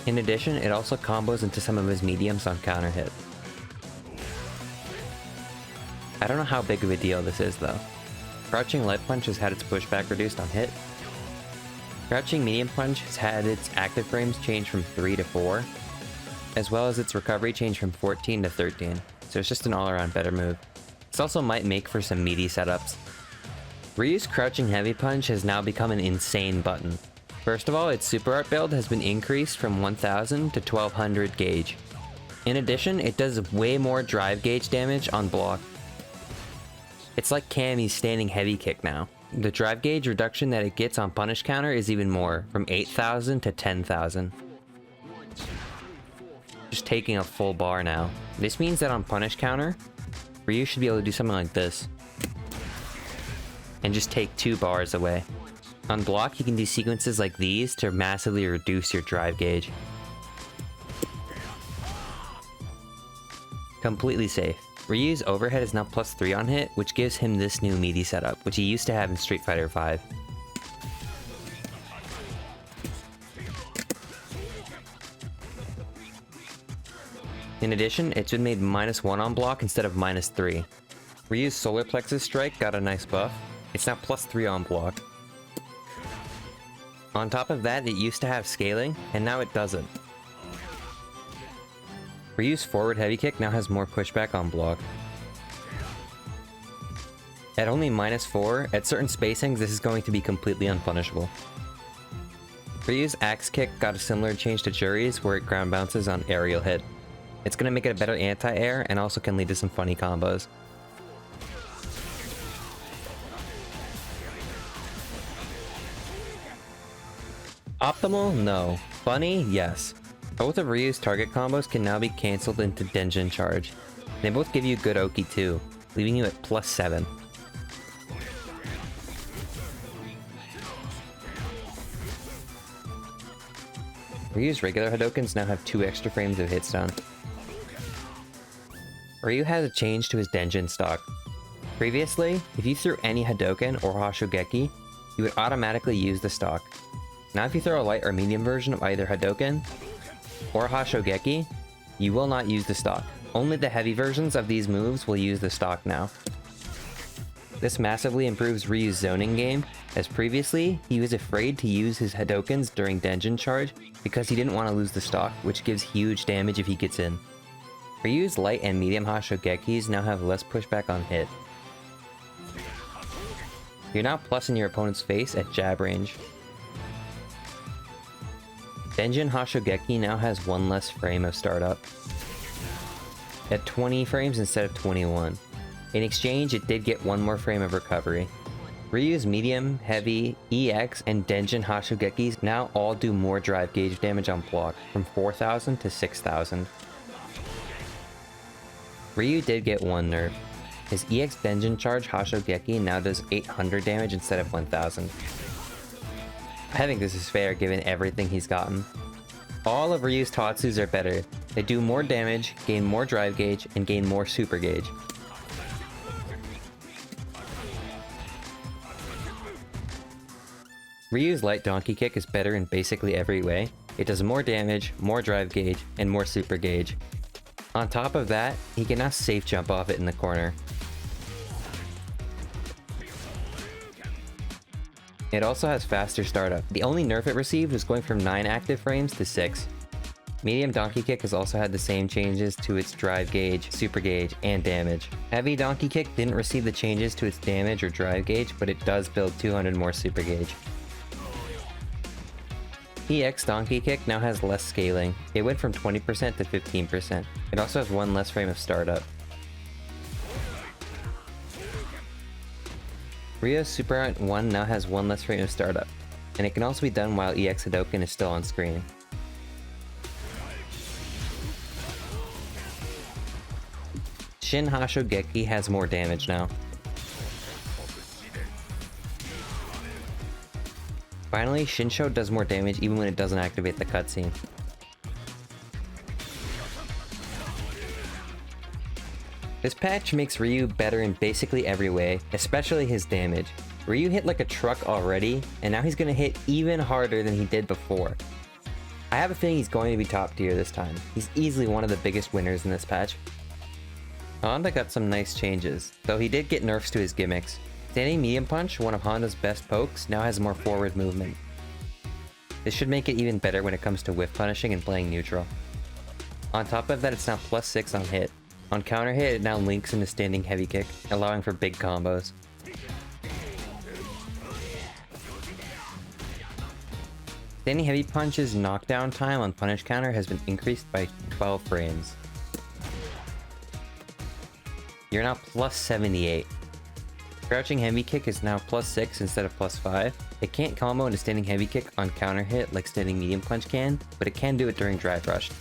In addition, it also combos into some of his mediums on counter hit. I don't know how big of a deal this is though. Crouching light punch has had its pushback reduced on hit. Crouching medium punch has had its active frames changed from 3 to 4, as well as its recovery changed from 14 to 13, so it's just an all-around better move. This also might make for some meaty setups. Ryu's crouching heavy punch has now become an insane button. First of all, its super art build has been increased from 1000 to 1200 gauge. In addition, it does way more drive gauge damage on block. It's like Cammy's standing heavy kick now. The drive gauge reduction that it gets on punish counter is even more, from 8000 to 10,000. Just taking a full bar now. This means that on punish counter, Ryu should be able to do something like this. And just take 2 bars away. On block, you can do sequences like these to massively reduce your drive gauge. Completely safe. Ryu's overhead is now +3 on hit, which gives him this new meaty setup, which he used to have in Street Fighter V. In addition, it's been made -1 on block instead of -3. Ryu's solar plexus strike got a nice buff. It's now +3 on block. On top of that, it used to have scaling, and now it doesn't. Ryu's forward heavy kick now has more pushback on block. At only -4, at certain spacings this is going to be completely unpunishable. Ryu's axe kick got a similar change to Juri's where it ground bounces on aerial hit. It's going to make it a better anti-air and also can lead to some funny combos. Optimal? No. Funny? Yes. Both of Ryu's target combos can now be cancelled into Denjin charge. They both give you good Oki too, leaving you at +7. Ryu's regular Hadokens now have 2 extra frames of hit stun. Ryu has a change to his Denjin stock. Previously, if you threw any Hadoken or Hoshogeki, you would automatically use the stock. Now if you throw a light or medium version of either Hadoken or Hoshogeki, you will not use the stock. Only the heavy versions of these moves will use the stock now. This massively improves Ryu's zoning game, as previously, he was afraid to use his Hadokens during Denjin charge because he didn't want to lose the stock, which gives huge damage if he gets in. Ryu's light and medium Hoshogekis now have less pushback on hit. You're now plussing your opponent's face at jab range. Denjin Hoshogeki now has 1 less frame of startup, at 20 frames instead of 21. In exchange, it did get 1 more frame of recovery. Ryu's medium, heavy, EX, and Denjin Hoshogekis now all do more drive gauge damage on block, from 4000 to 6000. Ryu did get 1 nerf. His EX Denjin charge Hoshogeki now does 800 damage instead of 1000. I think this is fair given everything he's gotten. All of Ryu's Tatsus are better. They do more damage, gain more drive gauge, and gain more super gauge. Ryu's light donkey kick is better in basically every way. It does more damage, more drive gauge, and more super gauge. On top of that, he can now safe jump off it in the corner. It also has faster startup. The only nerf it received was going from 9 active frames to 6. Medium Donkey Kick has also had the same changes to its drive gauge, super gauge, and damage. Heavy Donkey Kick didn't receive the changes to its damage or drive gauge, but it does build 200 more super gauge. EX donkey kick now has less scaling. It went from 20% to 15%. It also has one less frame of startup. Rio's Super Art 1 now has one less frame of startup, and it can also be done while EX Hadouken is still on screen. Shin Hashogeki has more damage now. Finally, Shinsho does more damage even when it doesn't activate the cutscene. This patch makes Ryu better in basically every way, especially his damage. Ryu hit like a truck already, and now he's gonna hit even harder than he did before. I have a feeling he's going to be top tier this time. He's easily one of the biggest winners in this patch. Honda got some nice changes, though he did get nerfs to his gimmicks. Standing Medium Punch, one of Honda's best pokes, now has more forward movement. This should make it even better when it comes to whiff punishing and playing neutral. On top of that, it's now +6 on hit. On counter hit, it now links into Standing Heavy Kick, allowing for big combos. Standing Heavy Punch's knockdown time on punish counter has been increased by 12 frames. You're now +78. Crouching Heavy Kick is now +6 instead of +5. It can't combo into Standing Heavy Kick on counter hit like Standing Medium Punch can, but it can do it during Drive Rush.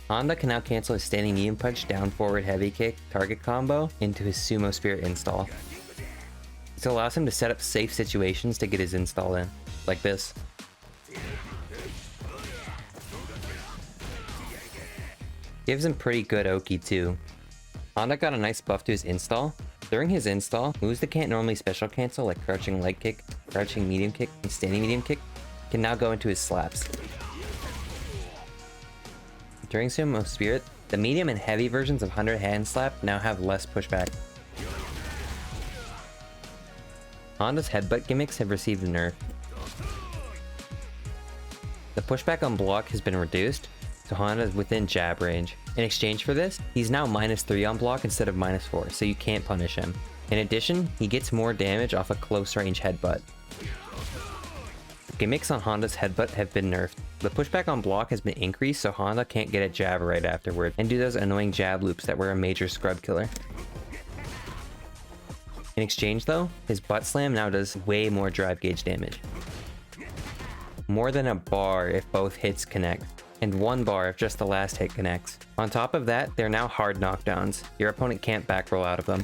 Honda can now cancel his Standing Medium Punch down forward Heavy Kick target combo into his Sumo Spirit install. This allows him to set up safe situations to get his install in, like this. Gives him pretty good Oki too. Honda got a nice buff to his install. During his install, moves that can't normally special cancel like Crouching Leg Kick, Crouching Medium Kick, and Standing Medium Kick can now go into his slaps. During Sumo Spirit, the medium and heavy versions of 100 Hand Slap now have less pushback. Honda's headbutt gimmicks have received a nerf. The pushback on block has been reduced, so Honda is within jab range. In exchange for this, he's now -3 on block instead of -4, so you can't punish him. In addition, he gets more damage off a close range headbutt. The gimmicks on Honda's headbutt have been nerfed. The pushback on block has been increased, so Honda can't get a jab right afterward and do those annoying jab loops that were a major scrub killer. In exchange though, his butt slam now does way more drive gauge damage. More than a bar if both hits connect, and 1 bar if just the last hit connects. On top of that, they're now hard knockdowns. Your opponent can't back roll out of them.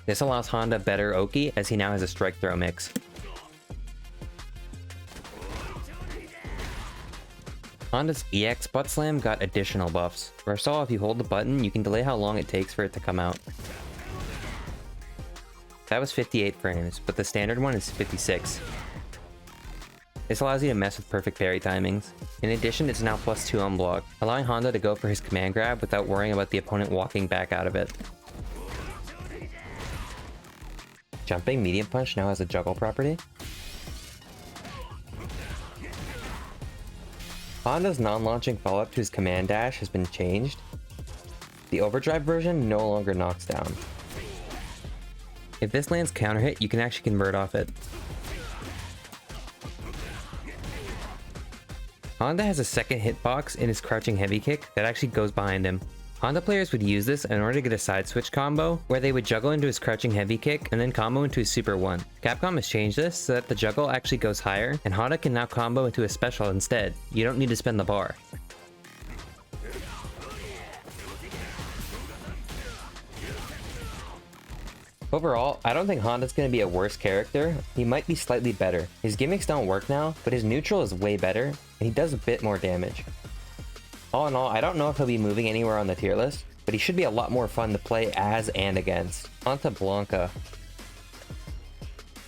This allows Honda better Oki as he now has a strike throw mix. Honda's EX butt slam got additional buffs. First of all, if you hold the button, you can delay how long it takes for it to come out. That was 58 frames, but the standard one is 56. This allows you to mess with perfect parry timings. In addition, it's now +2 on block, allowing Honda to go for his command grab without worrying about the opponent walking back out of it. Jumping Medium Punch now has a juggle property. Honda's non-launching follow-up to his command dash has been changed. The overdrive version no longer knocks down. If this lands counter hit, you can actually convert off it. Honda has a second hitbox in his Crouching Heavy Kick that actually goes behind him. Honda players would use this in order to get a side switch combo, where they would juggle into his Crouching Heavy Kick and then combo into his Super 1. Capcom has changed this so that the juggle actually goes higher, and Honda can now combo into a special instead. You don't need to spend the bar. Overall, I don't think Honda's going to be a worse character. He might be slightly better. His gimmicks don't work now, but his neutral is way better, and he does a bit more damage. All in all, I don't know if he'll be moving anywhere on the tier list, but he should be a lot more fun to play as and against. On to Blanka.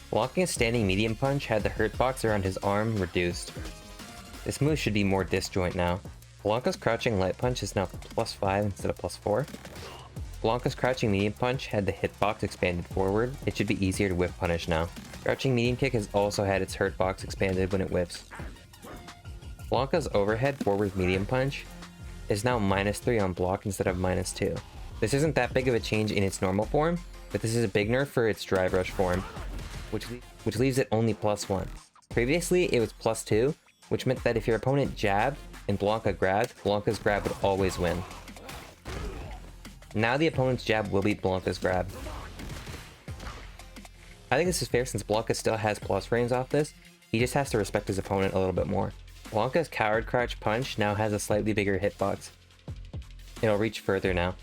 Blocking a Standing Medium Punch had the hurt box around his arm reduced. This move should be more disjoint now. Blanka's Crouching Light Punch is now +5 instead of +4. Blanka's Crouching Medium Punch had the hitbox expanded forward. It should be easier to whiff punish now. Crouching Medium Kick has also had its hurt box expanded when it whiffs. Blanka's overhead forward medium punch is now -3 on block instead of -2. This isn't that big of a change in its normal form, but this is a big nerf for its Drive Rush form, which leaves it only +1. Previously, it was +2, which meant that if your opponent jabbed and Blanka grabbed, Blanka's grab would always win. Now the opponent's jab will beat Blanka's grab. I think this is fair since Blanka still has plus frames off this, he just has to respect his opponent a little bit more. Blanka's Coward Crouch Punch now has a slightly bigger hitbox. It'll reach further now.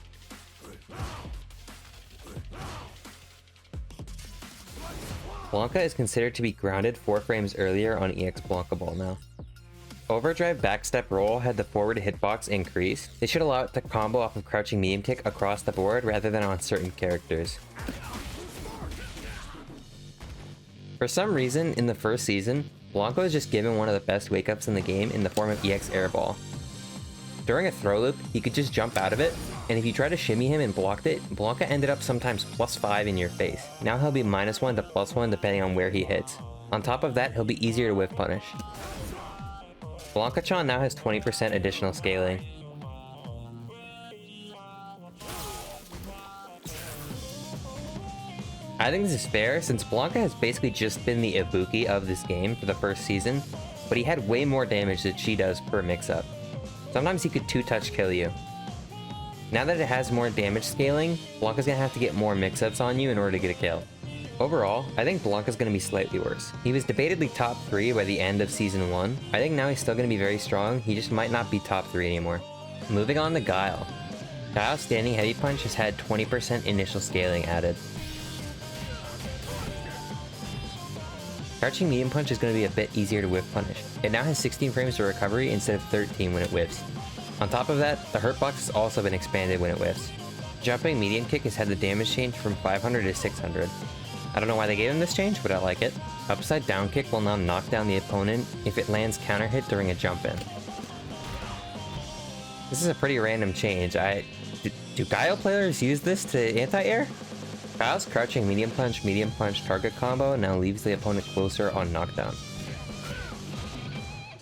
Blanka is considered to be grounded 4 frames earlier on EX Blanka Ball now. Overdrive Backstep Roll had the forward hitbox increased. This should allow it to combo off of Crouching Medium Kick across the board rather than on certain characters. For some reason, in the first season, Blanka was just given one of the best wake-ups in the game in the form of EX Airball. During a throw loop, he could just jump out of it, and if you tried to shimmy him and blocked it, Blanka ended up sometimes +5 in your face. Now he'll be -1 to +1 depending on where he hits. On top of that, he'll be easier to whiff punish. Blanka-chan now has 20% additional scaling. I think this is fair since Blanka has basically just been the Ibuki of this game for the first season, but he had way more damage than she does per mix-up. Sometimes he could 2-touch kill you. Now that it has more damage scaling, Blanka's gonna have to get more mix-ups on you in order to get a kill. Overall, I think Blanka's gonna be slightly worse. He was debatedly top 3 by the end of Season 1. I think now he's still gonna be very strong, he just might not be top 3 anymore. Moving on to Guile. Guile's Standing Heavy Punch has had 20% initial scaling added. Crouching Medium Punch is going to be a bit easier to whiff punish. It now has 16 frames of recovery instead of 13 when it whiffs. On top of that, the hurt box has also been expanded when it whiffs. Jumping Medium Kick has had the damage change from 500 to 600. I don't know why they gave him this change, but I like it. Upside Down Kick will now knock down the opponent if it lands counter hit during a jump in. This is a pretty random change. Do Guile players use this to anti-air? Guile's Crouching Medium Punch target combo now leaves the opponent closer on knockdown.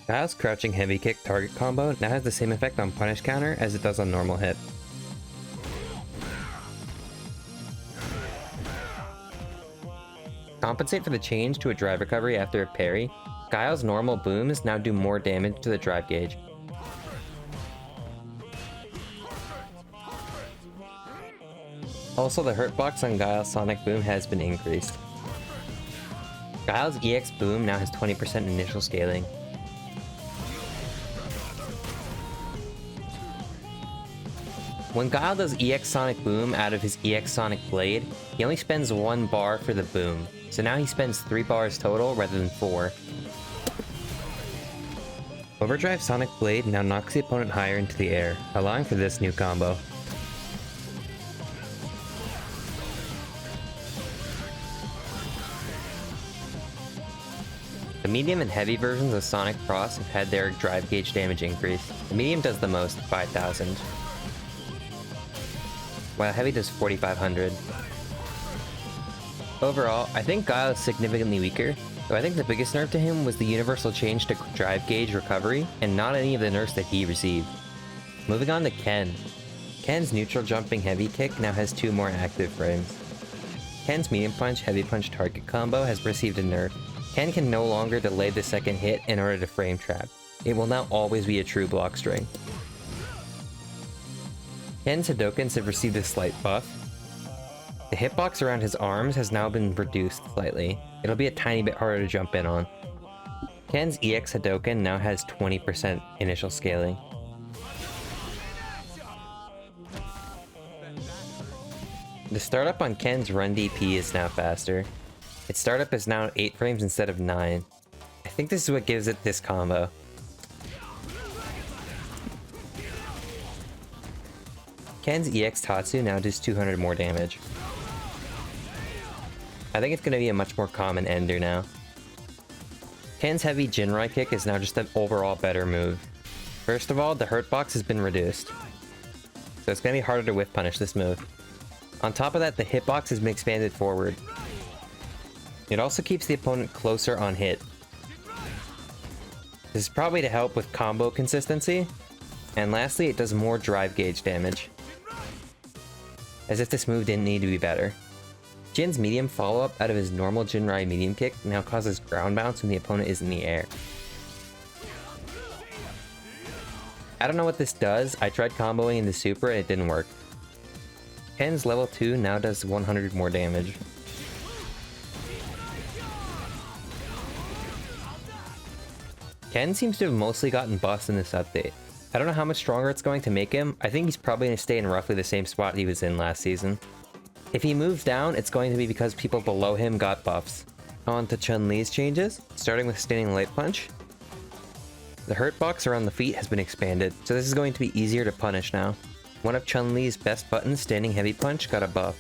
Guile's Crouching Heavy Kick target combo now has the same effect on punish counter as it does on normal hit. Compensate for the change to a drive recovery after a parry, Guile's normal booms now do more damage to the drive gauge. Also, the hurt box on Guile's Sonic Boom has been increased. Guile's EX Boom now has 20% initial scaling. When Guile does EX Sonic Boom out of his EX Sonic Blade, he only spends 1 bar for the boom, so now he spends 3 bars total rather than 4. Overdrive Sonic Blade now knocks the opponent higher into the air, allowing for this new combo. The medium and heavy versions of Sonic Cross have had their drive gauge damage increased. The medium does the most, 5,000. While heavy does 4,500. Overall, I think Guile is significantly weaker, though I think the biggest nerf to him was the universal change to drive gauge recovery, and not any of the nerfs that he received. Moving on to Ken. Ken's neutral jumping heavy kick now has 2 more active frames. Ken's medium punch heavy punch target combo has received a nerf. Ken can no longer delay the second hit in order to frame trap. It will now always be a true block string. Ken's Hadokens have received a slight buff. The hitbox around his arms has now been reduced slightly. It'll be a tiny bit harder to jump in on. Ken's EX Hadoken now has 20% initial scaling. The startup on Ken's Run DP is now faster. Its startup is now 8 frames instead of 9. I think this is what gives it this combo. Ken's EX Tatsu now does 200 more damage. I think it's going to be a much more common ender now. Ken's heavy Jinrai kick is now just an overall better move. First of all, the hurt box has been reduced, so it's going to be harder to whiff punish this move. On top of that, the hitbox has been expanded forward. It also keeps the opponent closer on hit. This is probably to help with combo consistency. And lastly, it does more drive gauge damage. As if this move didn't need to be better. Jin's medium follow-up out of his normal Jinrai medium kick now causes ground bounce when the opponent is in the air. I don't know what this does. I tried comboing into super and it didn't work. Ken's level 2 now does 100 more damage. Ken seems to have mostly gotten buffs in this update. I don't know how much stronger it's going to make him. I think he's probably going to stay in roughly the same spot he was in last season. If he moves down, it's going to be because people below him got buffs. On to Chun-Li's changes, starting with Standing Light Punch. The hurt box around the feet has been expanded, so this is going to be easier to punish now. One of Chun-Li's best buttons, Standing Heavy Punch, got a buff.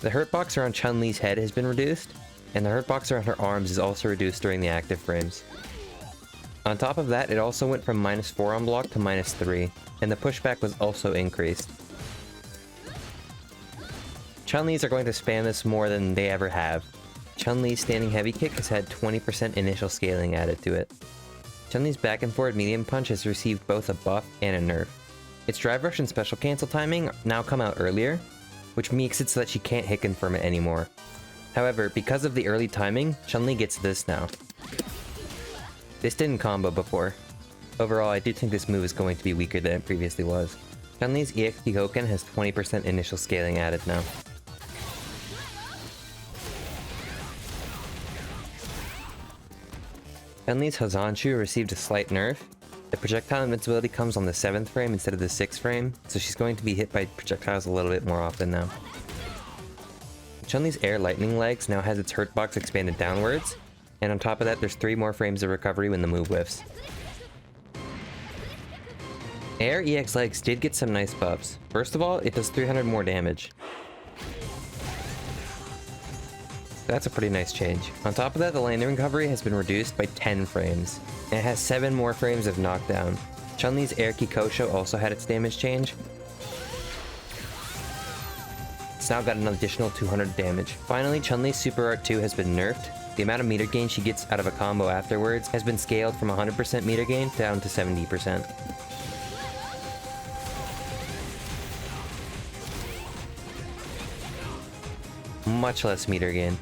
The hurt box around Chun-Li's head has been reduced, and the hurt box around her arms is also reduced during the active frames. On top of that, it also went from -4 on block to -3, and the pushback was also increased. Chun-Li's are going to spam this more than they ever have. Chun-Li's Standing Heavy Kick has had 20% initial scaling added to it. Chun-Li's back and forward medium punch has received both a buff and a nerf. Its drive rush and special cancel timing now come out earlier, which makes it so that she can't hit confirm it anymore. However, because of the early timing, Chun-Li gets this now. This didn't combo before. Overall, I do think this move is going to be weaker than it previously was. Chun-Li's EXP Hoken has 20% initial scaling added now. Chun-Li's Hozanshu received a slight nerf. The projectile invincibility comes on the 7th frame instead of the 6th frame, so she's going to be hit by projectiles a little bit more often now. Chun-Li's Air Lightning Legs now has its hurt box expanded downwards, and on top of that there's 3 more frames of recovery when the move whiffs. Air EX Legs did get some nice buffs. First of all, it does 300 more damage. That's a pretty nice change. On top of that, the landing recovery has been reduced by 10 frames. And it has 7 more frames of knockdown. Chun-Li's Air Kikosho also had its damage change. It's now got an additional 200 damage. Finally, Chun-Li's Super Art 2 has been nerfed. The amount of meter gain she gets out of a combo afterwards has been scaled from 100% meter gain down to 70%. Much less meter gain.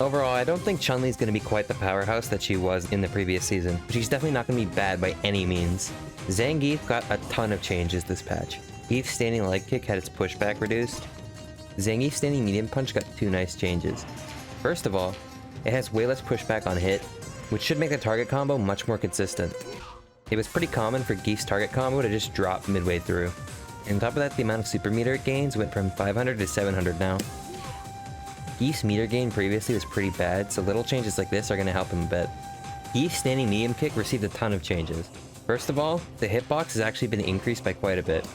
Overall, I don't think Chun-Li is going to be quite the powerhouse that she was in the previous season, but she's definitely not going to be bad by any means. Zangief got a ton of changes this patch. Zangief's Standing Leg Kick had its pushback reduced. Zangief's Standing Medium Punch got 2 nice changes. First of all, it has way less pushback on hit, which should make the target combo much more consistent. It was pretty common for Gief's target combo to just drop midway through. And on top of that, the amount of super meter it gains went from 500 to 700 now. Gief's meter gain previously was pretty bad, so little changes like this are going to help him a bit. Gief's Standing Medium Kick received a ton of changes. First of all, the hitbox has actually been increased by quite a bit.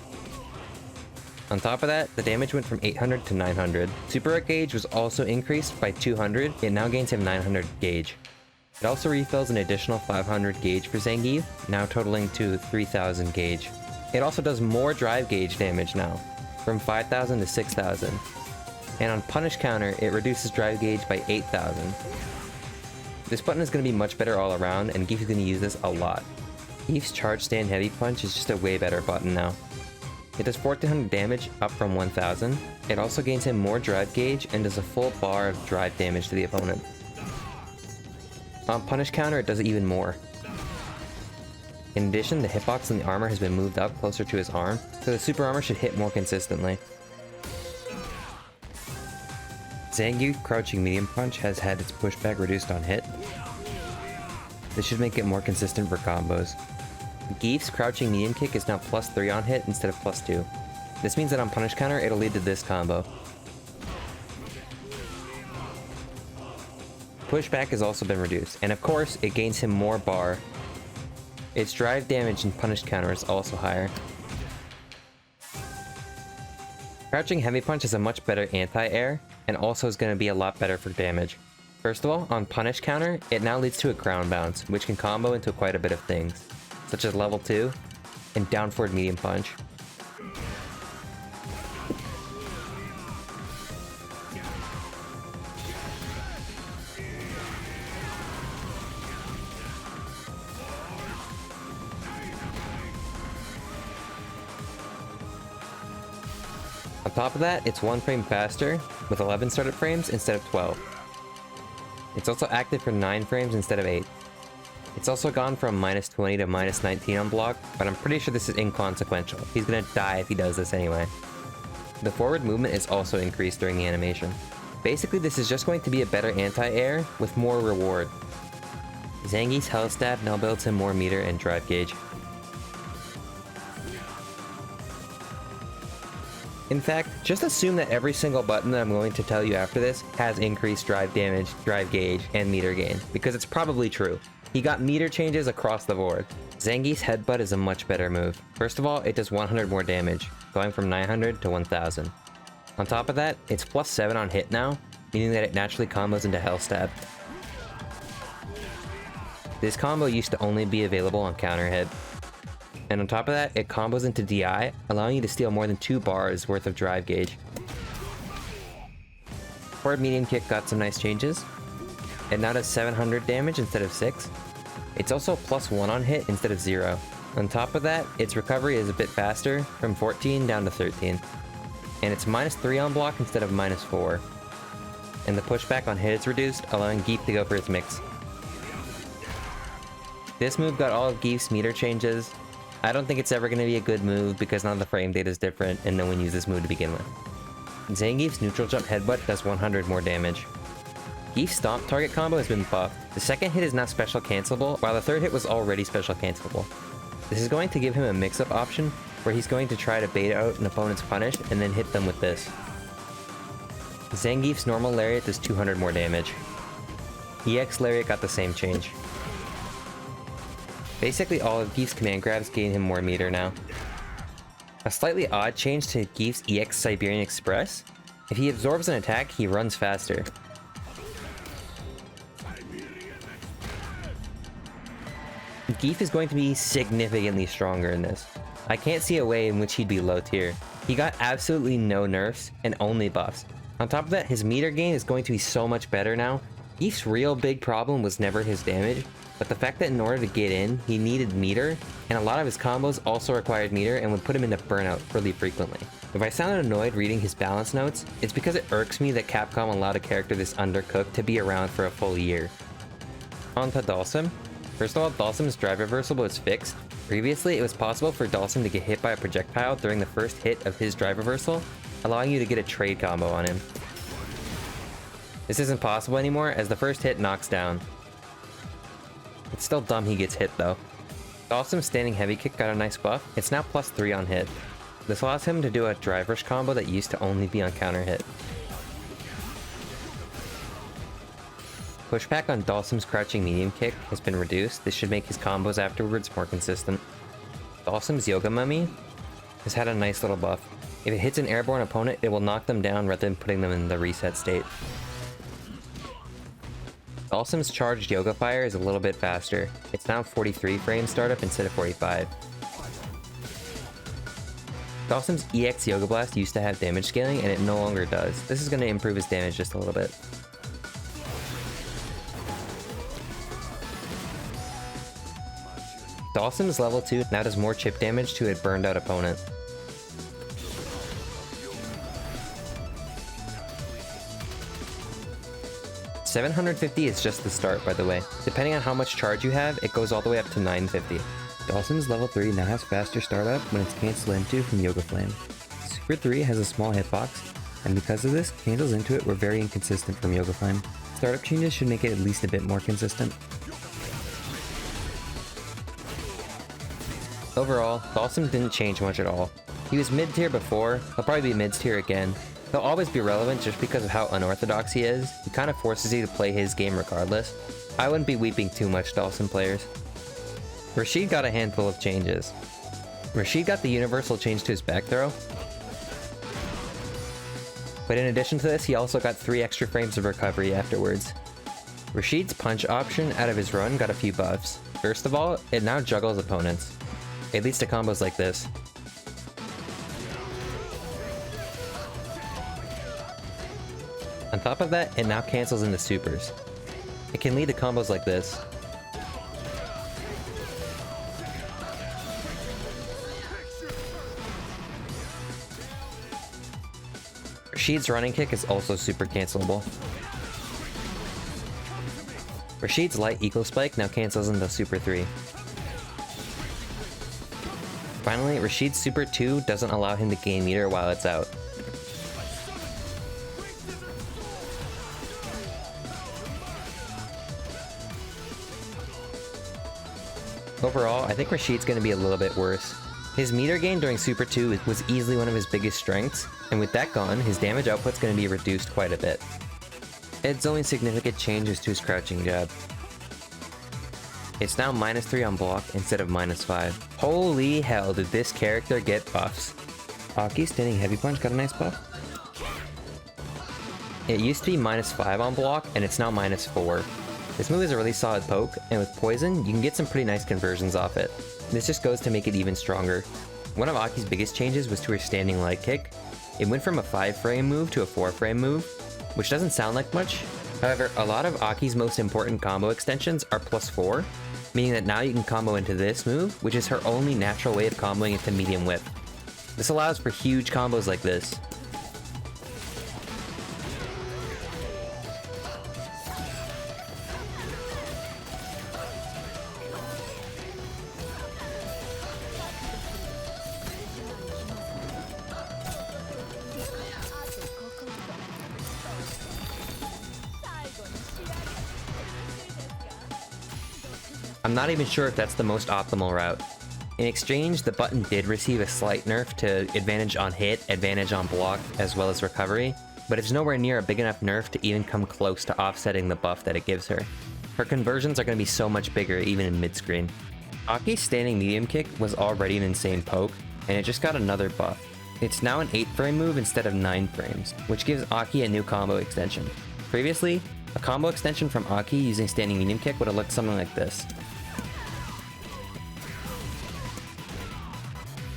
On top of that, the damage went from 800 to 900. Super Art Gauge was also increased by 200, it now gains him 900 gauge. It also refills an additional 500 gauge for Zangief, now totaling to 3000 gauge. It also does more drive gauge damage now, from 5000 to 6000. And on Punish Counter, it reduces drive gauge by 8,000. This button is going to be much better all around, and Gief is going to use this a lot. Gief's Charge Stand Heavy Punch is just a way better button now. It does 1400 damage, up from 1000. It also gains him more drive gauge, and does a full bar of drive damage to the opponent. On Punish Counter, it does even more. In addition, the hitbox and the armor has been moved up closer to his arm, so the super armor should hit more consistently. Zangief Crouching Medium Punch has had its pushback reduced on hit. This should make it more consistent for combos. Gief's Crouching Medium Kick is now +3 on hit instead of +2. This means that on Punish Counter, it'll lead to this combo. Pushback has also been reduced, and of course, it gains him more bar. Its drive damage and Punish Counter is also higher. Crouching Heavy Punch is a much better anti-air, and also is going to be a lot better for damage. First of all, on Punish Counter, it now leads to a ground bounce, which can combo into quite a bit of things, such as level 2 and down forward medium punch. On top of that, it's 1 frame faster, with 11 startup frames instead of 12. It's also active for 9 frames instead of 8. It's also gone from -20 to -19 on block, but I'm pretty sure this is inconsequential. He's gonna die if he does this anyway. The forward movement is also increased during the animation. Basically, this is just going to be a better anti-air with more reward. Zangief's Hell Stab now builds him more meter and drive gauge. In fact, just assume that every single button that I'm going to tell you after this has increased drive damage, drive gauge, and meter gain, because it's probably true. He got meter changes across the board. Zangief's Headbutt is a much better move. First of all, it does 100 more damage, going from 900 to 1000. On top of that, it's +7 on hit now, meaning that it naturally combos into Hell Stab. This combo used to only be available on counter hit. And on top of that, it combos into DI, allowing you to steal more than 2 bars worth of drive gauge. Forward medium kick got some nice changes. It now does 700 damage instead of 6. It's also +1 on hit instead of 0. On top of that, its recovery is a bit faster, from 14 down to 13. And it's -3 on block instead of -4. And the pushback on hit is reduced, allowing Giel to go for his mix. This move got all of Gief's meter changes. I don't think it's ever going to be a good move because now the frame data is different and no one used this move to begin with. Zangief's neutral jump headbutt does 100 more damage. Gief's stomp target combo has been buffed. The second hit is now special cancelable, while the third hit was already special cancelable. This is going to give him a mix-up option, where he's going to try to bait out an opponent's punish and then hit them with this. Zangief's normal lariat does 200 more damage. EX lariat got the same change. Basically all of Gief's command grabs gain him more meter now. A slightly odd change to Gief's EX Siberian Express. If he absorbs an attack, he runs faster. Giel is going to be significantly stronger in this. I can't see a way in which he'd be low tier. He got absolutely no nerfs and only buffs. On top of that, his meter gain is going to be so much better now. Gief's real big problem was never his damage, but the fact that in order to get in, he needed meter, and a lot of his combos also required meter and would put him into burnout really frequently. If I sounded annoyed reading his balance notes, it's because it irks me that Capcom allowed a character this undercooked to be around for a full year. On to Dhalsim. First of all, Dhalsim's drive reversible is fixed. Previously, it was possible for Dhalsim to get hit by a projectile during the first hit of his drive reversal, allowing you to get a trade combo on him. This isn't possible anymore, as the first hit knocks down. It's still dumb he gets hit though. Dhalsim's standing heavy kick got a nice buff. It's now +3 on hit. This allows him to do a drive rush combo that used to only be on counter hit. Pushback on Dhalsim's crouching medium kick has been reduced. This should make his combos afterwards more consistent. Dhalsim's Yoga Mummy has had a nice little buff. If it hits an airborne opponent, it will knock them down rather than putting them in the reset state. Dhalsim's charged Yoga Fire is a little bit faster. It's now 43 frame startup instead of 45. Dhalsim's EX Yoga Blast used to have damage scaling and it no longer does. This is going to improve his damage just a little bit. Dhalsim's level 2 now does more chip damage to a burned out opponent. $750 is just the start, by the way. Depending on how much charge you have, it goes all the way up to $950. Dhalsim's level 3 now has faster startup when it's cancelled into from Yoga Flame. Super 3 has a small hitbox, and because of this, cancels into it were very inconsistent from Yoga Flame. Startup changes should make it at least a bit more consistent. Overall, Dhalsim didn't change much at all. He was mid-tier before, he'll probably be mid-tier again. He'll always be relevant just because of how unorthodox he is. He kind of forces you to play his game regardless. I wouldn't be weeping too much, Dhalsim players. Rashid got a handful of changes. Rashid got the universal change to his back throw. But in addition to this, he also got 3 extra frames of recovery afterwards. Rashid's punch option out of his run got a few buffs. First of all, it now juggles opponents. It leads to combos like this. On top of that, it now cancels into supers. It can lead to combos like this. Rashid's running kick is also super cancelable. Rashid's light eco spike now cancels into super 3. Finally, Rashid's super 2 doesn't allow him to gain meter while it's out. Overall, I think Rashid's going to be a little bit worse. His meter gain during Super 2 was easily one of his biggest strengths, and with that gone, his damage output's going to be reduced quite a bit. Ed's only significant change is to his crouching jab. It's now -3 on block instead of -5. Holy hell, did this character get buffs. Aki's standing heavy punch got a nice buff. It used to be -5 on block, and it's now -4. This move is a really solid poke, and with poison, you can get some pretty nice conversions off it. This just goes to make it even stronger. One of Aki's biggest changes was to her standing light kick. It went from a 5-frame move to a 4-frame move, which doesn't sound like much. However, a lot of Aki's most important combo extensions are +4, meaning that now you can combo into this move, which is her only natural way of comboing into medium whip. This allows for huge combos like this. I'm not even sure if that's the most optimal route. In exchange, the button did receive a slight nerf to advantage on hit, advantage on block, as well as recovery, but it's nowhere near a big enough nerf to even come close to offsetting the buff that it gives her. Her conversions are going to be so much bigger even in mid-screen. Aki's standing medium kick was already an insane poke, and it just got another buff. It's now an 8-frame move instead of 9 frames, which gives Aki a new combo extension. Previously, a combo extension from Aki using standing medium kick would have looked something like this.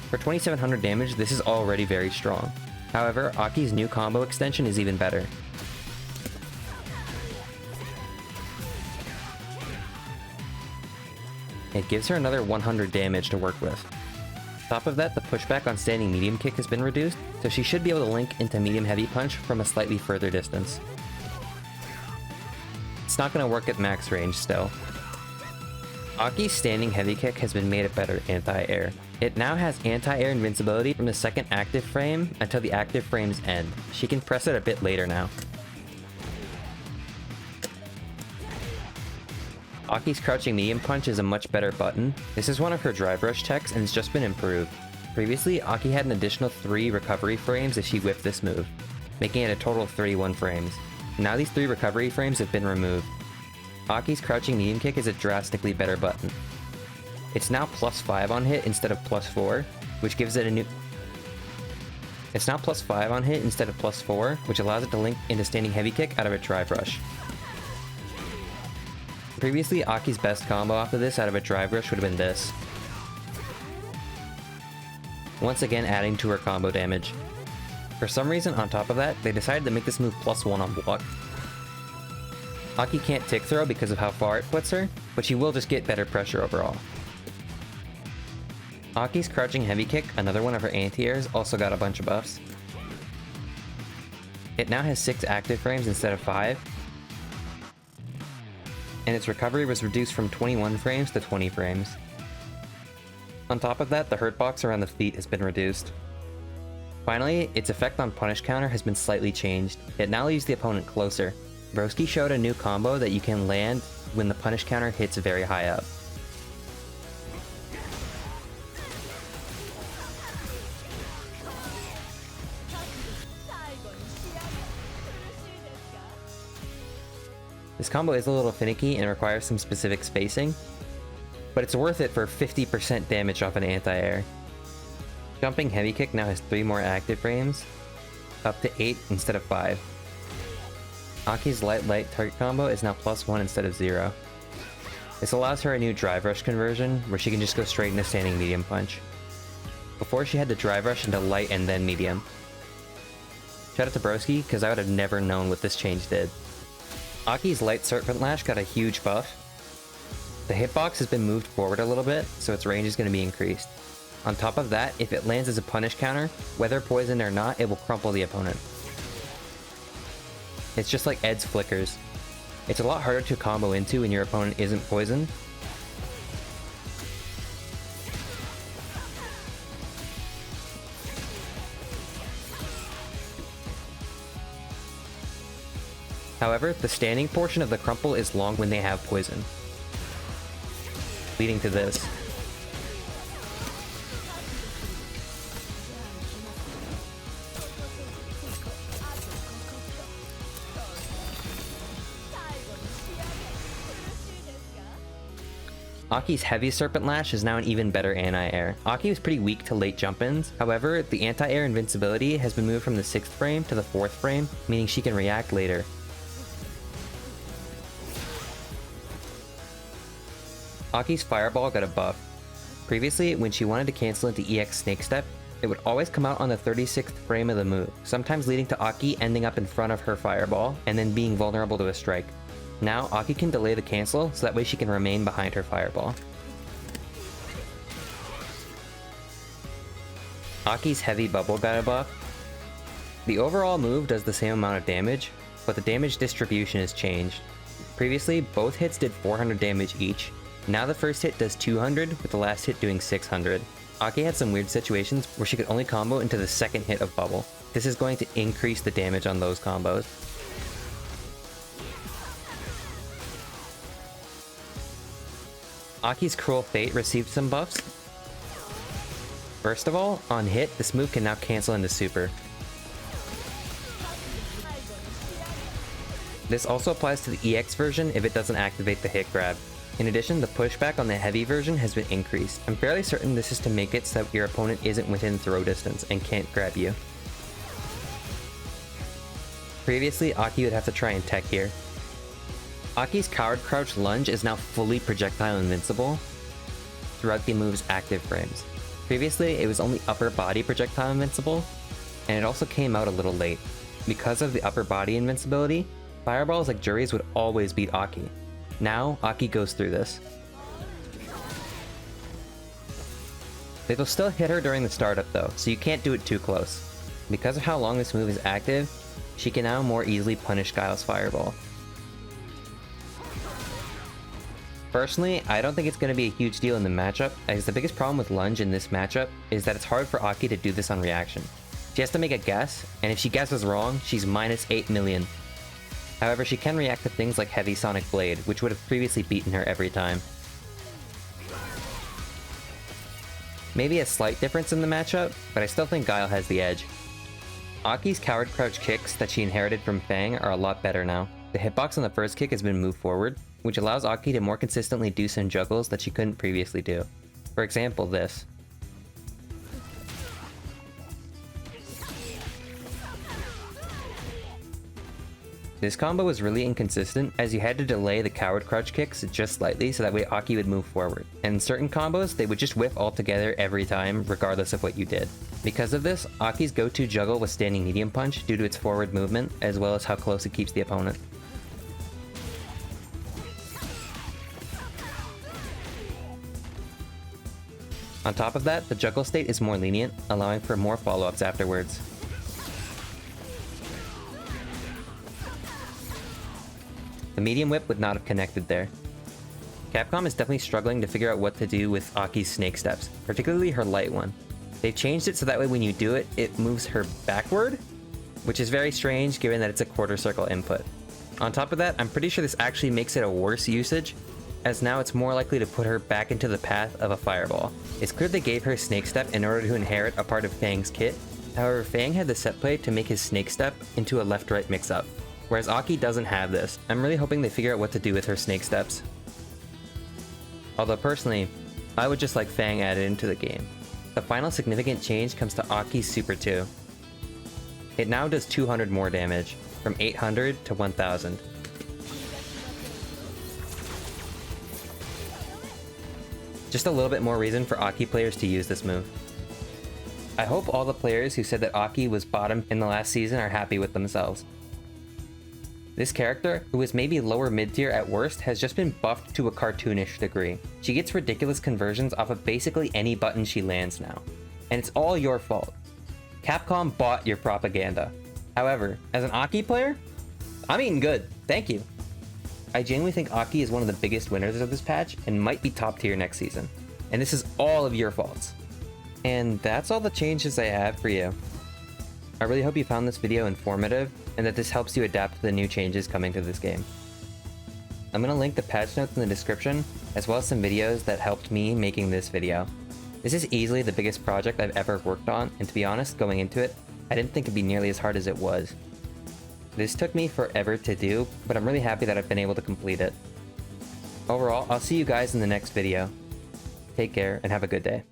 For 2700 damage, this is already very strong. However, Aki's new combo extension is even better. It gives her another 100 damage to work with. On top of that, the pushback on standing medium kick has been reduced, so she should be able to link into medium heavy punch from a slightly further distance. It's not going to work at max range still. Aki's standing heavy kick has been made a better anti-air. It now has anti-air invincibility from the second active frame until the active frames end. She can press it a bit later now. Aki's crouching medium punch is a much better button. This is one of her drive rush techs and it's just been improved. Previously, Aki had an additional 3 recovery frames if she whiffed this move, making it a total of 31 frames. Now these 3 recovery frames have been removed. Aki's crouching medium kick is a drastically better button. It's now +5 on hit instead of +4, which gives it a new... It's now +5 on hit instead of +4, which allows it to link into standing heavy kick out of a drive rush. Previously, Aki's best combo off of this out of a drive rush would have been this. Once again adding to her combo damage. For some reason, on top of that, they decided to make this move +1 on block. Aki can't tick throw because of how far it puts her, but she will just get better pressure overall. Aki's crouching heavy kick, another one of her anti-airs, also got a bunch of buffs. It now has 6 active frames instead of 5, and its recovery was reduced from 21 frames to 20 frames. On top of that, the hurt box around the feet has been reduced. Finally, its effect on punish counter has been slightly changed. It now leaves the opponent closer. Broski showed a new combo that you can land when the punish counter hits very high up. This combo is a little finicky and requires some specific spacing, but it's worth it for 50% damage off an anti-air. Jumping heavy kick now has 3 more active frames, up to 8 instead of 5. Aki's light target combo is now +1 instead of 0. This allows her a new drive rush conversion, where she can just go straight into standing medium punch. Before she had to drive rush into light and then medium. Shout out to Broski, because I would have never known what this change did. Aki's light serpent lash got a huge buff. The hitbox has been moved forward a little bit, so its range is going to be increased. On top of that, if it lands as a punish counter, whether poisoned or not, it will crumple the opponent. It's just like Ed's flickers. It's a lot harder to combo into when your opponent isn't poisoned. However, the standing portion of the crumple is long when they have poison, leading to this. Aki's Heavy Serpent Lash is now an even better anti-air. Aki was pretty weak to late jump-ins, however, the anti-air invincibility has been moved from the 6th frame to the 4th frame, meaning she can react later. Aki's Fireball got a buff. Previously, when she wanted to cancel into EX Snake Step, it would always come out on the 36th frame of the move, sometimes leading to Aki ending up in front of her Fireball, and then being vulnerable to a strike. Now, Aki can delay the cancel, so that way she can remain behind her Fireball. Aki's Heavy Bubble got a buff. The overall move does the same amount of damage, but the damage distribution has changed. Previously, both hits did 400 damage each. Now the first hit does 200, with the last hit doing 600. Aki had some weird situations where she could only combo into the second hit of Bubble. This is going to increase the damage on those combos. Aki's Cruel Fate received some buffs. First of all, on hit, this move can now cancel into super. This also applies to the EX version if it doesn't activate the hit grab. In addition, the pushback on the heavy version has been increased. I'm fairly certain this is to make it so that your opponent isn't within throw distance and can't grab you. Previously, Aki would have to try and tech here. Aki's Coward Crouch Lunge is now fully projectile invincible throughout the move's active frames. Previously, it was only upper body projectile invincible, and it also came out a little late. Because of the upper body invincibility, fireballs like Juri's would always beat Aki. Now, Aki goes through this. They will still hit her during the startup though, so you can't do it too close. Because of how long this move is active, she can now more easily punish Guile's Fireball. Personally, I don't think it's going to be a huge deal in the matchup, as the biggest problem with Lunge in this matchup is that it's hard for Aki to do this on reaction. She has to make a guess, and if she guesses wrong, she's minus 8 million. However, she can react to things like Heavy Sonic Blade, which would have previously beaten her every time. Maybe a slight difference in the matchup, but I still think Guile has the edge. Aki's Coward Crouch kicks that she inherited from F.A.N.G are a lot better now. The hitbox on the first kick has been moved forward, which allows Aki to more consistently do some juggles that she couldn't previously do. For example, this. This combo was really inconsistent, as you had to delay the Coward Crouch kicks just slightly so that way Aki would move forward. And in certain combos, they would just whiff altogether every time, regardless of what you did. Because of this, Aki's go-to juggle was Standing Medium Punch due to its forward movement, as well as how close it keeps the opponent. On top of that, the juggle state is more lenient, allowing for more follow-ups afterwards. The medium whip would not have connected there. Capcom is definitely struggling to figure out what to do with Aki's snake steps, particularly her light one. They've changed it so that way when you do it, it moves her backward, which is very strange given that it's a quarter circle input. On top of that, I'm pretty sure this actually makes it a worse usage, as now it's more likely to put her back into the path of a fireball. It's clear they gave her snake step in order to inherit a part of F.A.N.G's kit. However, F.A.N.G had the set play to make his snake step into a left-right mix-up, whereas Aki doesn't have this. I'm really hoping they figure out what to do with her snake steps. Although personally, I would just like F.A.N.G added into the game. The final significant change comes to Aki's Super 2. It now does 200 more damage, from 800 to 1000. Just a little bit more reason for Aki players to use this move. I hope all the players who said that Aki was bottom in the last season are happy with themselves. This character, who was maybe lower mid-tier at worst, has just been buffed to a cartoonish degree. She gets ridiculous conversions off of basically any button she lands now. And it's all your fault. Capcom bought your propaganda. However, as an Aki player, I'm eating good. Thank you. I genuinely think Aki is one of the biggest winners of this patch and might be top tier next season. And this is all of your faults. And that's all the changes I have for you. I really hope you found this video informative and that this helps you adapt to the new changes coming to this game. I'm going to link the patch notes in the description, as well as some videos that helped me making this video. This is easily the biggest project I've ever worked on, and to be honest, going into it, I didn't think it'd be nearly as hard as it was. This took me forever to do, but I'm really happy that I've been able to complete it. Overall, I'll see you guys in the next video. Take care and have a good day.